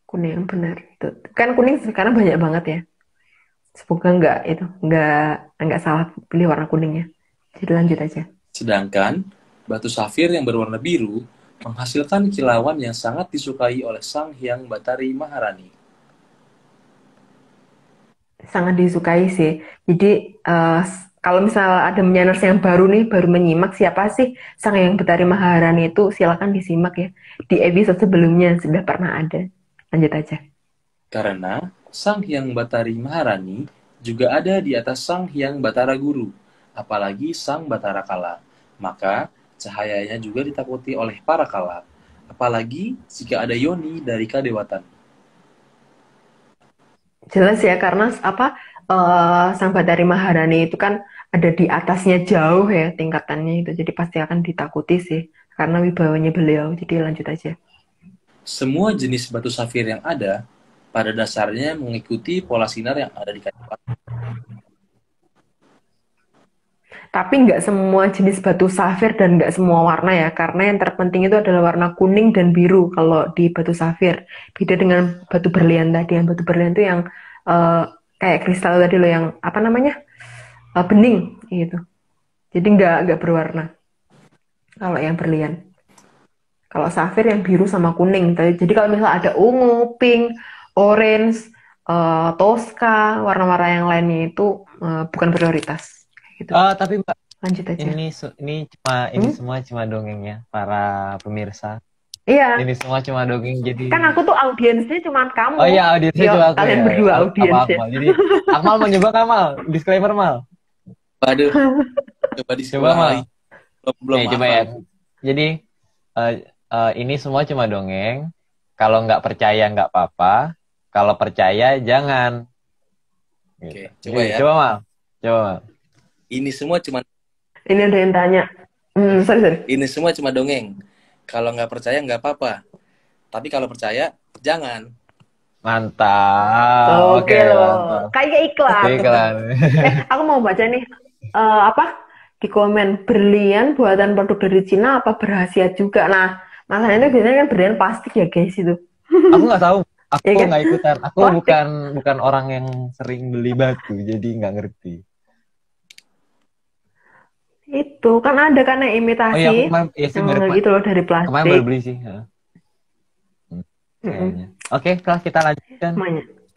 [SPEAKER 2] kuning yang benar itu kan. Kuning sekarang banyak banget ya, semoga nggak salah pilih warna kuningnya. Jadi lanjut aja.
[SPEAKER 3] Sedangkan batu safir yang berwarna biru menghasilkan kilauan yang sangat disukai oleh Sang Hyang Batari Maharani.
[SPEAKER 2] Sangat disukai sih. Jadi kalau misal ada menyaners yang baru menyimak siapa sih Sang Hyang Batari Maharani itu, silakan disimak ya. Di episode sebelumnya sudah pernah ada. Lanjut aja.
[SPEAKER 3] Karena Sang Hyang Batari Maharani juga ada di atas Sang Hyang Batara Guru, apalagi Sang Batara Kala. Maka cahayanya juga ditakuti oleh para kala, apalagi jika ada yoni dari kadewatan.
[SPEAKER 2] Jelas ya, karena Sang Batari Maharani itu kan ada di atasnya jauh ya tingkatannya itu, jadi pasti akan ditakuti sih karena wibawanya beliau. Jadi lanjut aja.
[SPEAKER 3] Semua jenis batu safir yang ada pada dasarnya mengikuti pola sinar yang ada di kadewatan.
[SPEAKER 2] Tapi nggak semua jenis batu safir dan nggak semua warna ya, karena yang terpenting itu adalah warna kuning dan biru kalau di batu safir. Beda dengan batu berlian tadi. Yang batu berlian itu yang kayak kristal tadi loh, yang bening gitu. Jadi nggak berwarna. Kalau yang berlian. Kalau safir yang biru sama kuning. Jadi kalau misalnya ada ungu, pink, orange, toska, warna-warna yang lainnya itu bukan prioritas. Gitu.
[SPEAKER 4] Tapi Mbak,
[SPEAKER 2] Lanjut aja.
[SPEAKER 4] ini semua cuma dongengnya para pemirsa.
[SPEAKER 2] Iya.
[SPEAKER 4] Ini semua cuma dongeng, jadi
[SPEAKER 2] kan aku tuh audiensnya cuma kamu.
[SPEAKER 4] Oh iya, audiensnya cuma aku.
[SPEAKER 2] Kalian
[SPEAKER 4] ya.
[SPEAKER 2] berdua audiensnya.
[SPEAKER 4] Jadi Akmal mau nyoba kan, Mal? Disclaimer, Mal.
[SPEAKER 3] Waduh. Coba
[SPEAKER 4] Coba, Mal.
[SPEAKER 3] Belum
[SPEAKER 4] coba ya. Jadi ini semua cuma dongeng. Kalau nggak percaya nggak apa-apa. Kalau percaya jangan.
[SPEAKER 3] Oke,
[SPEAKER 4] Gitu.
[SPEAKER 3] coba ya.
[SPEAKER 4] Coba, Mal.
[SPEAKER 3] Ini semua cuma.
[SPEAKER 2] Ini ada yang tanya. Sorry.
[SPEAKER 3] Ini semua cuma dongeng. Kalau nggak percaya nggak apa-apa. Tapi kalau percaya jangan.
[SPEAKER 4] Mantap.
[SPEAKER 2] Oke loh. Kayak iklan. Aku mau baca nih. Di komen, berlian buatan produk dari Cina apa berkhasiat juga? Nah, masalahnya itu biasanya kan berlian plastik ya guys itu.
[SPEAKER 4] Aku nggak tahu. Aku
[SPEAKER 2] Ya kan?
[SPEAKER 4] nggak ikutan. Aku
[SPEAKER 2] Plastik.
[SPEAKER 4] bukan orang yang sering beli batu, jadi nggak ngerti.
[SPEAKER 2] Itu kan ada kan yang imitasi.
[SPEAKER 4] Oh iya, aku kemarin,
[SPEAKER 2] gitu loh dari plastik.
[SPEAKER 4] Kemarin baru beli sih. Oke, kalau kita lanjutkan.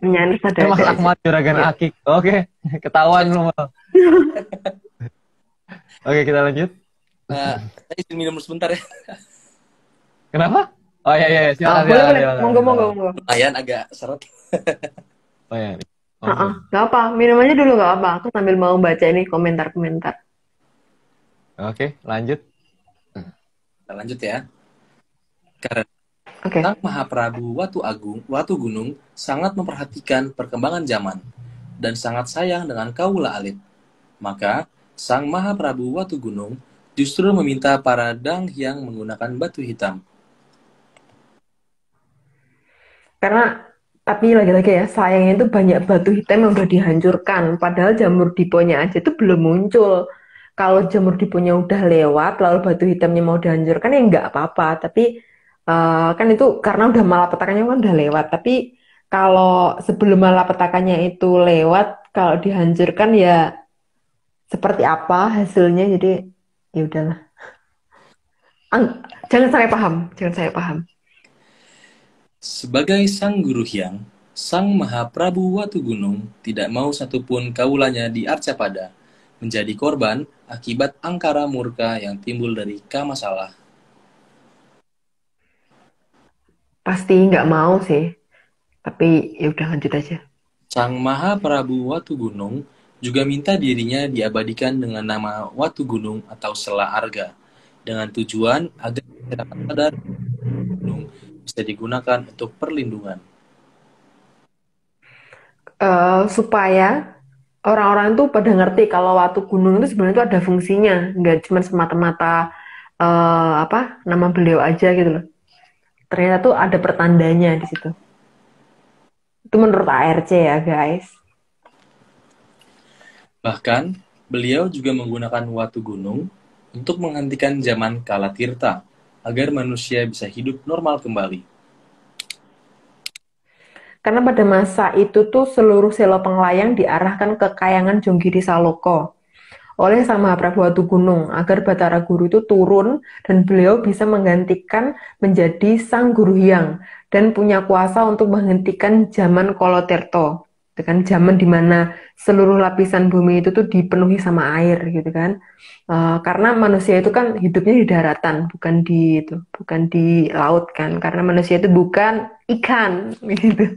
[SPEAKER 2] Menyanyi pada
[SPEAKER 4] Mas Akmal juragan Akik. Oke, ketahuan lu. Oke, kita lanjut.
[SPEAKER 3] Saya izin minum sebentar ya.
[SPEAKER 4] Kenapa? Oh iya. Silakan.
[SPEAKER 2] Boleh. Monggo.
[SPEAKER 3] Lumayan agak seret.
[SPEAKER 4] Oh iya.
[SPEAKER 2] Gak apa, minum aja dulu gak apa. Aku sambil mau baca ini komentar-komentar.
[SPEAKER 4] Oke, lanjut.
[SPEAKER 3] Kita lanjut ya. Karena Sang Mahaprabu Watu Gunung sangat memperhatikan perkembangan zaman dan sangat sayang dengan kaula alit. Maka Sang Mahaprabu Watu Gunung justru meminta para danghyang menggunakan batu hitam.
[SPEAKER 2] Tapi lagi-lagi ya, sayangnya itu banyak batu hitam yang udah dihancurkan. Padahal jamur diponya aja itu belum muncul. Kalau jamur diponya udah lewat, lalu batu hitamnya mau dihancurkan ya nggak apa-apa. Tapi kan itu karena udah malapetakannya kan udah lewat. Tapi kalau sebelum malapetakannya itu lewat, kalau dihancurkan ya seperti apa hasilnya. Jadi ya udahlah. Jangan saya paham.
[SPEAKER 3] Sebagai sang guru hyang, Sang Mahaprabu Watu Gunung tidak mau satupun kaulanya di Arcapada menjadi korban akibat angkara murka yang timbul dari kamasalah.
[SPEAKER 2] Pasti nggak mau sih, tapi ya udah lanjut aja.
[SPEAKER 3] Sang Mahaprabu Watu Gunung juga minta dirinya diabadikan dengan nama Watu Gunung atau Sela Arga, dengan tujuan agar masyarakat sadar gunung bisa digunakan untuk perlindungan.
[SPEAKER 2] Supaya orang-orang itu pada ngerti kalau Watu Gunung itu sebenarnya itu ada fungsinya, nggak cuma semata-mata nama beliau aja gitu loh. Ternyata tuh ada pertandanya di situ. Itu menurut ARC ya guys.
[SPEAKER 3] Bahkan beliau juga menggunakan Watu Gunung untuk menghentikan zaman Kala Tirta agar manusia bisa hidup normal kembali.
[SPEAKER 2] Karena pada masa itu tuh seluruh selo Penglayang diarahkan ke Kayangan Jonggiri Saloko oleh Sang Mahaprabu Watu Gunung agar Batara Guru itu turun dan beliau bisa menggantikan menjadi Sang Guru Hyang dan punya kuasa untuk menghentikan zaman Kolotirto. Itu kan zaman dimana seluruh lapisan bumi itu tuh dipenuhi sama air gitu kan. Karena manusia itu kan hidupnya di daratan, bukan di laut kan. Karena manusia itu bukan ikan gitu.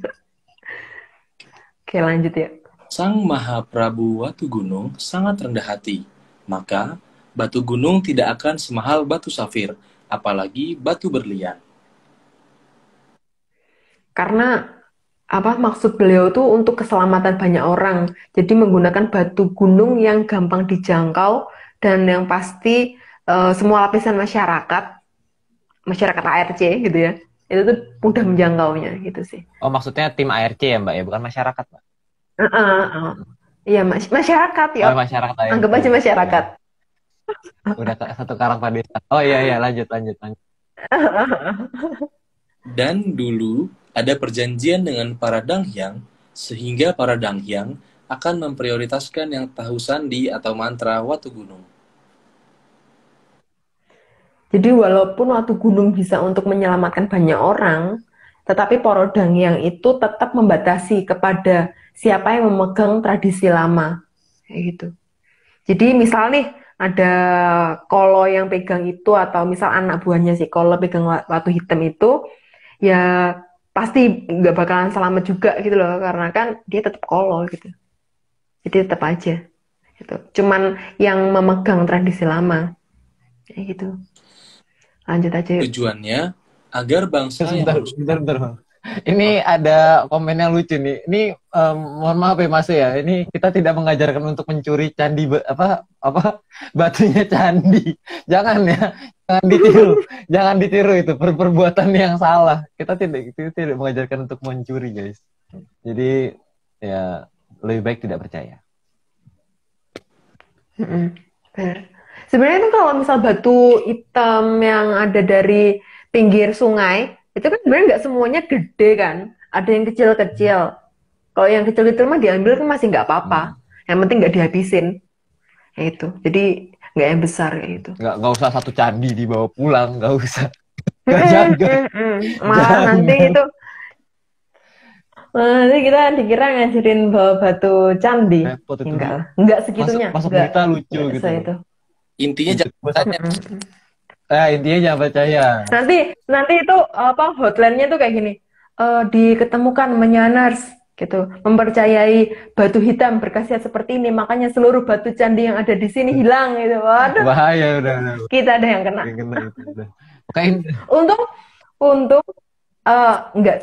[SPEAKER 2] Oke, lanjut ya.
[SPEAKER 3] Sang Mahaprabu Watu Gunung sangat rendah hati, maka batu gunung tidak akan semahal batu safir, apalagi batu berlian.
[SPEAKER 2] Karena maksud beliau tuh untuk keselamatan banyak orang. Jadi menggunakan batu gunung yang gampang dijangkau dan yang pasti semua lapisan masyarakat ARC gitu ya. Itu tuh mudah menjangkaunya gitu sih.
[SPEAKER 4] Oh, maksudnya tim ARC ya, Mbak ya, bukan masyarakat, Mbak.
[SPEAKER 2] Iya, masyarakat ya.
[SPEAKER 4] Masyarakat ARC.
[SPEAKER 2] Anggap aja masyarakat.
[SPEAKER 4] Udah satu karang desa. Oh iya, lanjut.
[SPEAKER 3] Dan dulu ada perjanjian dengan para danghyang, sehingga para danghyang akan memprioritaskan yang tahu sandi atau mantra Watu Gunung.
[SPEAKER 2] Jadi walaupun Watu Gunung bisa untuk menyelamatkan banyak orang, tetapi Poro Dangyang itu tetap membatasi kepada siapa yang memegang tradisi lama. Kayak gitu. Jadi misal nih ada Kolo yang pegang itu, atau misal anak buahnya si Kolo pegang Watu Hitam itu, ya pasti nggak bakalan selamat juga gitu loh, karena kan dia tetap Kolo gitu. Jadi tetap aja gitu. Cuman yang memegang tradisi lama kayak gitu. Lanjut aja yuk.
[SPEAKER 3] Tujuannya agar bangsa yang
[SPEAKER 4] Sebentar, bentar, Bang. Ini ada komen yang lucu nih. Ini mohon maaf ya Mas ya. Ini kita tidak mengajarkan untuk mencuri candi apa batunya candi. Jangan ya. Jangan ditiru. Jangan ditiru, itu perbuatan yang salah. Kita tidak mengajarkan untuk mencuri, guys. Jadi ya lebih baik tidak percaya.
[SPEAKER 2] Benar. Sebenarnya itu kalau misal batu hitam yang ada dari pinggir sungai, itu kan sebenarnya nggak semuanya gede kan. Ada yang kecil-kecil. Kalau yang kecil-kecil mah diambil kan masih nggak apa-apa. Yang penting nggak dihabisin. Ya itu. Jadi nggak yang besar kayak gitu.
[SPEAKER 4] Nggak usah satu candi dibawa pulang, nggak usah. Nggak jaga.
[SPEAKER 2] Malah nanti itu. Nanti kita dikira ngajarin bawa batu candi.
[SPEAKER 4] Repot itu.
[SPEAKER 2] Enggak lah. Enggak segitunya.
[SPEAKER 4] Masuk
[SPEAKER 2] Enggak.
[SPEAKER 4] berita lucu
[SPEAKER 2] Enggak
[SPEAKER 4] gitu.
[SPEAKER 2] itu.
[SPEAKER 3] intinya jangan percaya.
[SPEAKER 4] Intinya jangan percaya.
[SPEAKER 2] Nanti itu apa hotline-nya tuh kayak gini. Diketemukan menyanars gitu, mempercayai batu hitam berkhasiat seperti ini, makanya seluruh batu candi yang ada di sini hilang gitu. Waduh.
[SPEAKER 4] Bahaya udah.
[SPEAKER 2] Kita ada yang kena.
[SPEAKER 4] Itu udah. Pokoknya
[SPEAKER 2] Untung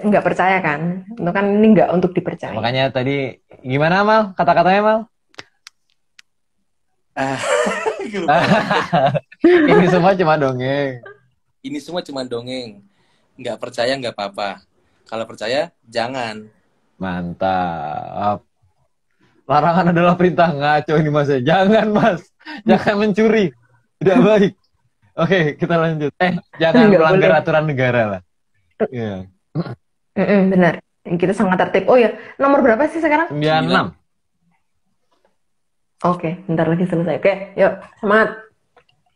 [SPEAKER 2] nggak percaya kan. Itu kan ini nggak untuk dipercaya.
[SPEAKER 4] makanya tadi gimana Mal? Kata-katanya Mal? Ini semua cuma dongeng.
[SPEAKER 3] Ini semua cuma dongeng. Nggak percaya nggak apa-apa. Kalau percaya jangan.
[SPEAKER 4] Mantap. Larangan adalah perintah, ngaco ini Mas. Jangan Mas. Jangan mencuri. Tidak baik. Oke, kita lanjut. Jangan
[SPEAKER 2] Nggak
[SPEAKER 4] melanggar
[SPEAKER 2] boleh.
[SPEAKER 4] aturan negara lah. Iya.
[SPEAKER 2] Benar. Kita sangat tertib. Oh ya, nomor berapa sih sekarang?
[SPEAKER 4] 96.
[SPEAKER 2] Oke, bentar lagi selesai. Oke, yuk, semangat.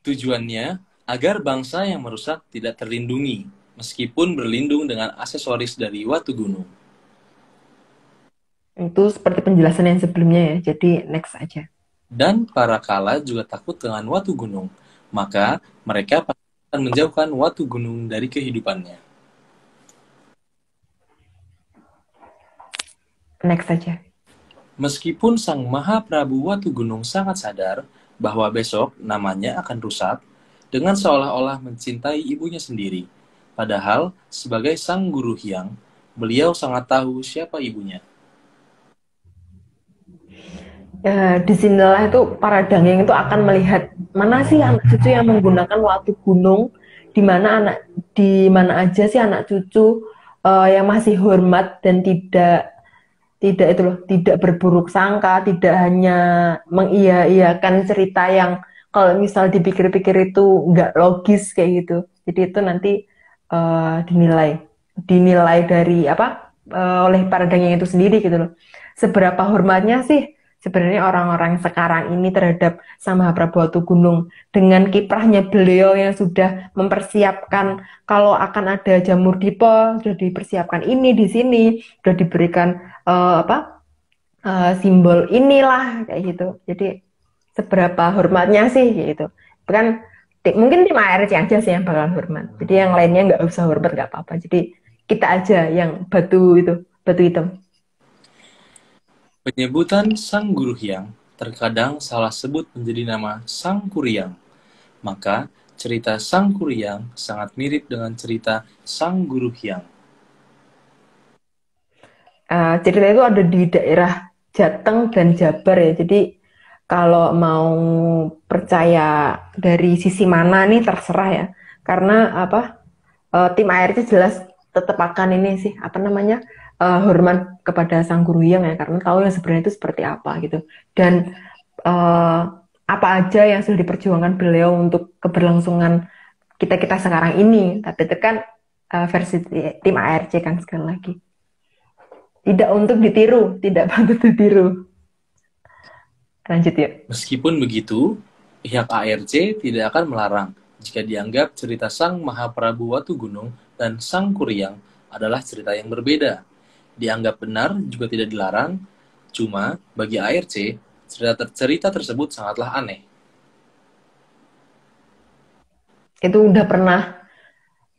[SPEAKER 3] Tujuannya agar bangsa yang merusak tidak terlindungi, meskipun berlindung dengan aksesoris dari Watu Gunung.
[SPEAKER 2] Itu seperti penjelasan yang sebelumnya ya, jadi next aja.
[SPEAKER 3] Dan para kala juga takut dengan Watu Gunung, maka mereka akan menjauhkan Watu Gunung dari kehidupannya.
[SPEAKER 2] Next aja.
[SPEAKER 3] Meskipun Sang Maha Prabu Watu Gunung sangat sadar bahwa besok namanya akan rusak, dengan seolah-olah mencintai ibunya sendiri. Padahal, sebagai sang guru Hyang, beliau sangat tahu siapa ibunya.
[SPEAKER 2] Disinilah itu para Dangyang itu akan melihat mana sih anak cucu yang menggunakan Watu Gunung, di mana aja sih anak cucu yang masih hormat dan tidak berburuk sangka, tidak hanya mengiya-iyakan cerita yang kalau misal dipikir-pikir itu nggak logis kayak gitu. Jadi itu nanti dinilai dari oleh para Dangyang itu sendiri gitu loh. Seberapa hormatnya sih sebenarnya orang-orang sekarang ini terhadap Sang Maha Prabu Watu Gunung, dengan kiprahnya beliau yang sudah mempersiapkan kalau akan ada jamur dipo, sudah dipersiapkan ini di sini, sudah diberikan simbol inilah kayak gitu. Jadi seberapa hormatnya sih gitu. Kan mungkin tim ARC aja sih yang bakal hormat. Jadi yang lainnya nggak usah hormat, nggak apa-apa. Jadi kita aja yang batu hitam.
[SPEAKER 3] Penyebutan Sang Guru Hyang terkadang salah sebut menjadi nama Sang Kuryang. Maka, cerita Sang Kuryang sangat mirip dengan cerita Sang Guru Hyang.
[SPEAKER 2] Cerita itu ada di daerah Jateng dan Jabar ya. Jadi kalau mau percaya dari sisi mana nih terserah ya. Karena tim ARC jelas tetap akan ini sih hormat kepada Sang Guru Hyang ya, karena tahu yang sebenarnya itu seperti apa gitu. Dan apa aja yang sudah diperjuangkan beliau untuk keberlangsungan kita sekarang ini. Tapi itu kan versi tim ARC kan sekali lagi. Tidak untuk ditiru, tidak patut ditiru. Lanjut yuk.
[SPEAKER 3] Meskipun begitu, pihak ARC tidak akan melarang jika dianggap cerita Sang Mahaprabu Watugunung dan Sang Kuryang adalah cerita yang berbeda. Dianggap benar juga tidak dilarang, cuma bagi ARC, cerita tersebut sangatlah aneh.
[SPEAKER 2] Itu udah pernah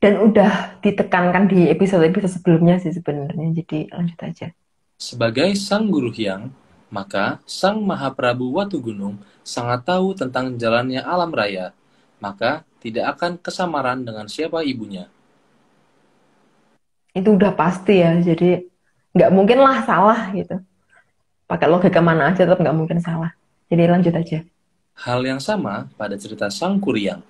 [SPEAKER 2] dan udah ditekankan di episode-episode sebelumnya sih sebenarnya. Jadi lanjut aja.
[SPEAKER 3] Sebagai Sang Guru Hyang, maka Sang Mahaprabu Watugunung sangat tahu tentang jalannya alam raya, maka tidak akan kesamaran dengan siapa ibunya.
[SPEAKER 2] Itu udah pasti ya, jadi nggak mungkin lah salah gitu. Pakai logika mana aja tetap nggak mungkin salah. Jadi lanjut aja.
[SPEAKER 3] Hal yang sama pada cerita Sang Kuryang,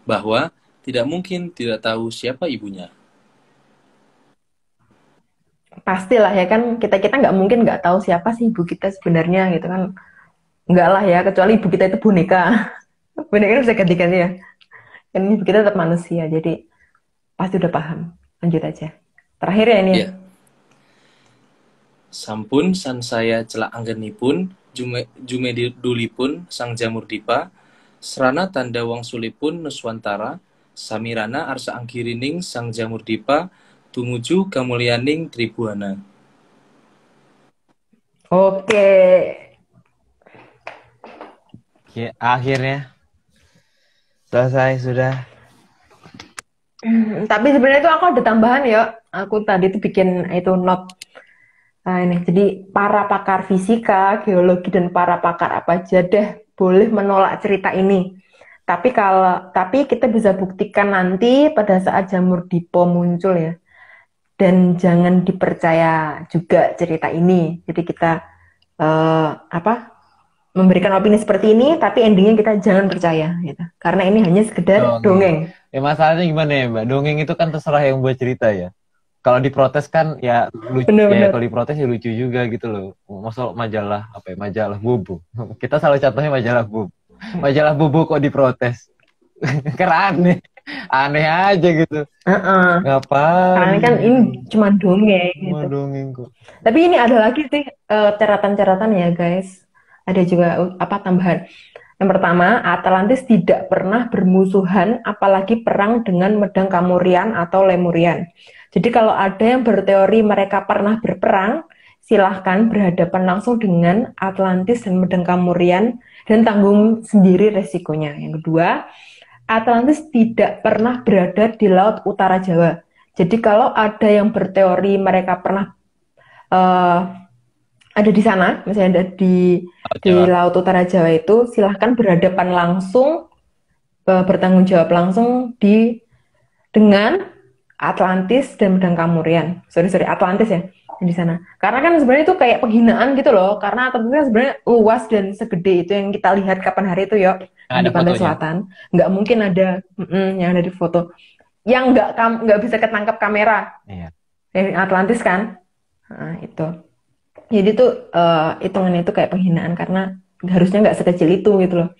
[SPEAKER 3] bahwa tidak mungkin tidak tahu siapa ibunya.
[SPEAKER 2] Pastilah ya kan, kita nggak mungkin nggak tahu siapa sih ibu kita sebenarnya gitu kan. Nggak lah ya, kecuali ibu kita itu boneka. Boneka bisa ganti-ganti ya. Kan ibu kita tetap manusia, jadi pasti udah paham. Lanjut aja. Terakhir ya ini.
[SPEAKER 3] Ya. Sampun sansaya celak anggenipun, jumedulipun sang jamur dipa, serana tanda wang sulipun nuswantara, samirana arsa angkirining sang jamur dipa, tumuju kamulyaning tribuana.
[SPEAKER 2] Oke.
[SPEAKER 4] Akhirnya selesai sudah.
[SPEAKER 2] Tapi sebenarnya itu aku ada tambahan ya. Aku tadi tuh bikin itu note. Nah ini, jadi para pakar fisika, geologi, dan para pakar apa aja deh boleh menolak cerita ini. Tapi kita bisa buktikan nanti pada saat jamur dipo muncul ya. Dan jangan dipercaya juga cerita ini. Jadi kita memberikan opini seperti ini, tapi endingnya kita jangan percaya gitu. Karena ini hanya sekedar dongeng.
[SPEAKER 4] Ya masalahnya gimana ya Mbak? Dongeng itu kan terserah yang buat cerita ya. Kalau diprotes kan ya lucu. Ya, kalau diprotes ya lucu juga gitu loh. Masuk majalah apa ya? Majalah Bobo. Kita selalu contohnya majalah Bobo. Majalah Bobo kok diprotes. Karena aneh aja gitu. Ngapain?
[SPEAKER 2] Karena kan ini cuma dongeng gitu.
[SPEAKER 4] Cuma dongeng kok.
[SPEAKER 2] Tapi ini ada lagi sih catatan-catatan ya guys. Ada juga tambahan. Yang pertama, Atlantis tidak pernah bermusuhan, apalagi perang dengan Medang Kamurian atau Lemurian. Jadi kalau ada yang berteori mereka pernah berperang, silahkan berhadapan langsung dengan Atlantis dan Medang Kamurian dan tanggung sendiri resikonya. Yang kedua, Atlantis tidak pernah berada di Laut Utara Jawa. Jadi kalau ada yang berteori mereka pernah ada di sana, misalnya ada di Laut Utara Jawa itu, silahkan berhadapan langsung, bertanggung jawab langsung dengan Atlantis dan Medang Kamurian. Sorry, Atlantis ya, di sana. Karena kan sebenarnya itu kayak penghinaan gitu loh, karena Atlantis kan sebenarnya luas dan segede itu yang kita lihat kapan hari itu ya, di pantai selatan. Nggak mungkin ada yang ada di foto. Yang nggak bisa ketangkap kamera.
[SPEAKER 4] Iya.
[SPEAKER 2] Atlantis kan? Nah, itu. Jadi tuh hitungannya itu kayak penghinaan karena harusnya nggak sekecil itu gitu loh.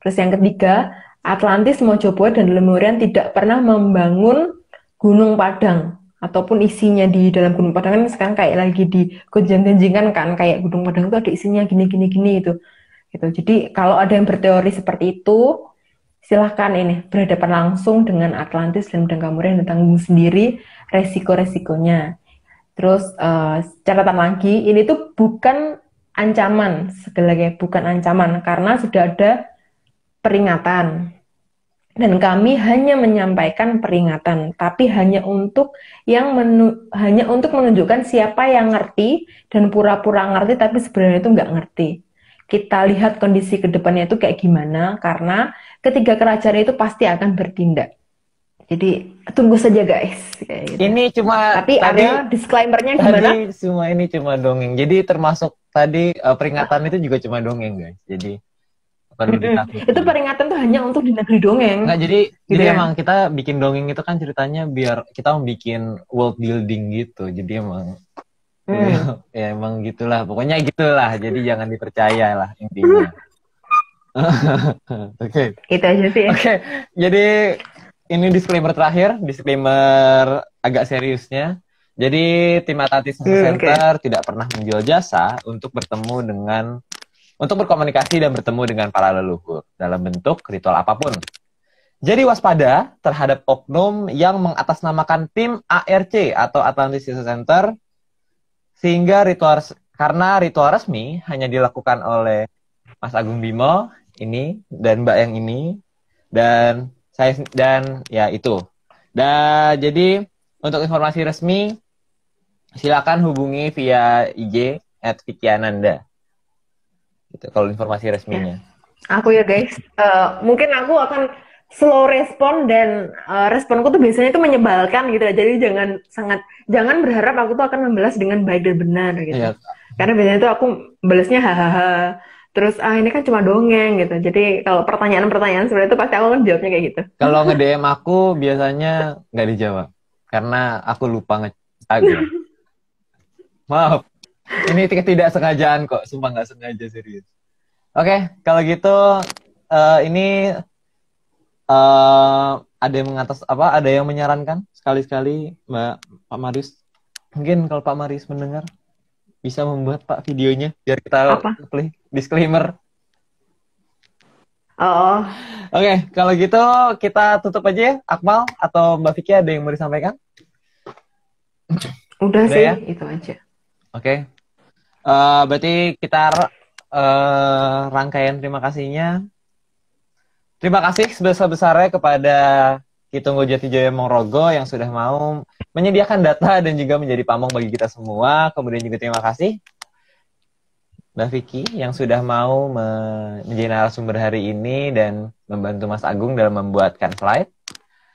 [SPEAKER 2] Terus yang ketiga, Atlantis, Mojopahit, dan Lemurian tidak pernah membangun Gunung Padang ataupun isinya di dalam Gunung Padang kan sekarang kayak lagi digonjang-ganjingkan kan kayak Gunung Padang itu ada isinya gini itu. Gitu. Jadi kalau ada yang berteori seperti itu, silahkan ini berhadapan langsung dengan Atlantis dan Medang Kamurian dan tanggung sendiri resiko-resikonya. Terus catatan lagi, ini tuh bukan ancaman, sekali lagi bukan ancaman, karena sudah ada peringatan. Dan kami hanya menyampaikan peringatan, tapi hanya untuk menunjukkan siapa yang ngerti dan pura-pura ngerti, tapi sebenarnya itu nggak ngerti. Kita lihat kondisi ke depannya itu kayak gimana, karena ketiga kerajaan itu pasti akan bertindak. Jadi tunggu saja guys. Kayak gitu.
[SPEAKER 4] Ini cuma
[SPEAKER 2] tapi ada disclaimer-nya gimana?
[SPEAKER 4] Semua ini cuma dongeng. Jadi termasuk tadi peringatan itu juga cuma dongeng guys. Jadi
[SPEAKER 2] itu peringatan tuh hanya untuk di negeri dongeng.
[SPEAKER 4] Nggak, jadi
[SPEAKER 2] gitu
[SPEAKER 4] jadi
[SPEAKER 2] ya?
[SPEAKER 4] Emang kita bikin dongeng itu kan ceritanya biar kita mau bikin world building gitu. Jadi emang ya emang gitulah. Pokoknya gitulah. Jadi jangan dipercaya lah intinya. Oke.
[SPEAKER 2] Itu aja sih.
[SPEAKER 4] Oke. Jadi ini disclaimer terakhir, disclaimer agak seriusnya. Jadi tim Atlantis Center tidak pernah menjual jasa untuk berkomunikasi dan bertemu dengan para leluhur dalam bentuk ritual apapun. Jadi waspada terhadap oknum yang mengatasnamakan tim ARC atau Atlantis Research Center, sehingga karena ritual resmi hanya dilakukan oleh Mas Agung Bimo ini dan Mbak yang ini dan saya dan ya itu. Dan jadi untuk informasi resmi silakan hubungi via IG @Vikiananda. Gitu kalau informasi resminya.
[SPEAKER 2] Aku ya guys, mungkin aku akan slow respon dan responku tuh biasanya tuh menyebalkan gitu ya. Jadi jangan berharap aku tuh akan membalas dengan baik dan benar gitu.
[SPEAKER 4] Iya.
[SPEAKER 2] Karena biasanya tuh aku balasnya hahaha. Terus ini kan cuma dongeng gitu. Jadi kalau pertanyaan-pertanyaan sebenarnya itu pasti aku kan jawabnya kayak gitu.
[SPEAKER 4] Kalau nge-DM aku biasanya nggak dijawab karena aku lupa nge-Instagram. Maaf. Ini tidak sengajaan kok, sumpah nggak sengaja serius. Oke, kalau gitu ini ada yang ada yang menyarankan sekali-sekali Pak Marius. Mungkin kalau Pak Marius mendengar bisa membuat Pak videonya biar kita play disclaimer.
[SPEAKER 2] Oh.
[SPEAKER 4] Oke, kalau gitu kita tutup aja ya. Akmal atau Mbak Vicky ada yang mau disampaikan?
[SPEAKER 2] Udah sih,
[SPEAKER 4] ya?
[SPEAKER 2] itu aja.
[SPEAKER 4] Oke. Berarti kita rangkaian terima kasihnya. Terima kasih sebesar-besarnya kepada Kitunggo Jatijaya Mongrogo yang sudah mau menyediakan data dan juga menjadi pamong bagi kita semua. Kemudian juga terima kasih Mbak Vicky yang sudah mau menjadi narasumber hari ini dan membantu Mas Agung dalam membuatkan slide.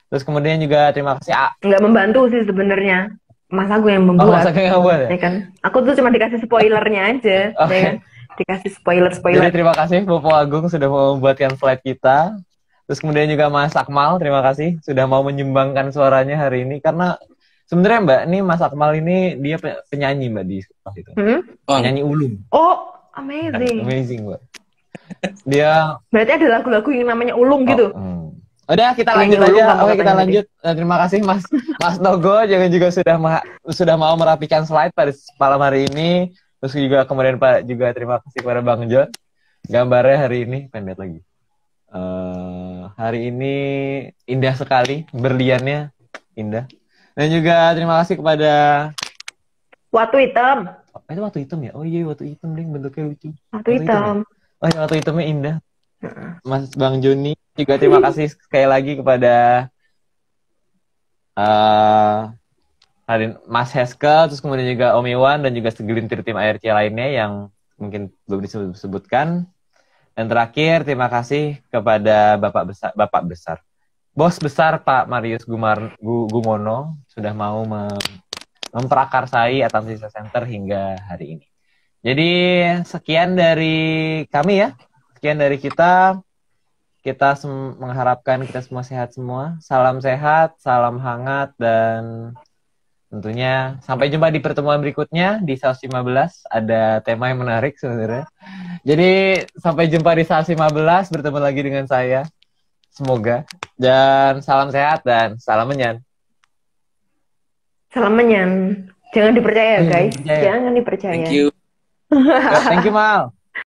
[SPEAKER 4] Terus kemudian juga terima kasih.
[SPEAKER 2] Nggak membantu sih sebenarnya. Mas Agung yang membuat.
[SPEAKER 4] Oh, Mas Agung yang membuat ya?
[SPEAKER 2] Kan? Aku tuh cuma dikasih spoilernya aja.
[SPEAKER 4] Okay.
[SPEAKER 2] Ya kan? Dikasih spoiler.
[SPEAKER 4] Jadi terima kasih Bapak Agung sudah mau membuatkan slide kita. Terus kemudian juga Mas Akmal, terima kasih sudah mau menyumbangkan suaranya hari ini. Karena sebenarnya Mbak, ini Mas Akmal ini dia penyanyi Mbak di sekolah itu. Penyanyi ulung.
[SPEAKER 2] Oh, amazing.
[SPEAKER 4] Amazing Mbak. Dia.
[SPEAKER 2] Berarti ada lagu-lagu yang namanya ulung gitu.
[SPEAKER 4] Udah kita lanjut aja. Oke kita lanjut. Terima kasih Mas Togo jangan juga sudah mau merapikan slide pada malam hari ini. Terus juga kemudian Pak juga terima kasih kepada Bang John. Gambarnya hari ini pendek lagi. Hari ini indah sekali, berliannya indah. Dan juga terima kasih kepada
[SPEAKER 2] Watu Hitam.
[SPEAKER 4] Itu Watu Hitam ya? Oh iya Watu Hitam deh, bentuknya lucu.
[SPEAKER 2] Watu Hitam.
[SPEAKER 4] Oh iya Watu Hitamnya indah. Mas Bang Joni juga terima kasih sekali lagi kepada Mas Heske, terus kemudian juga Om Iwan dan juga segelintir tim ARC lainnya yang mungkin belum disebutkan. Dan terakhir terima kasih kepada Bapak besar, Bos besar Pak Marius Gumono sudah mau memprakarsai Atlantis Center hingga hari ini. Jadi sekian dari kami ya. Sekian dari kita. Kita mengharapkan kita semua sehat semua. Salam sehat, salam hangat, dan tentunya sampai jumpa di pertemuan berikutnya di Saus 15. Ada tema yang menarik sebenarnya. Jadi sampai jumpa di Saus 15, bertemu lagi dengan saya. Semoga. Dan salam sehat dan salam menyan.
[SPEAKER 2] Salam menyan. Jangan dipercaya guys. Jangan dipercaya.
[SPEAKER 3] Thank you.
[SPEAKER 4] Thank you Mal.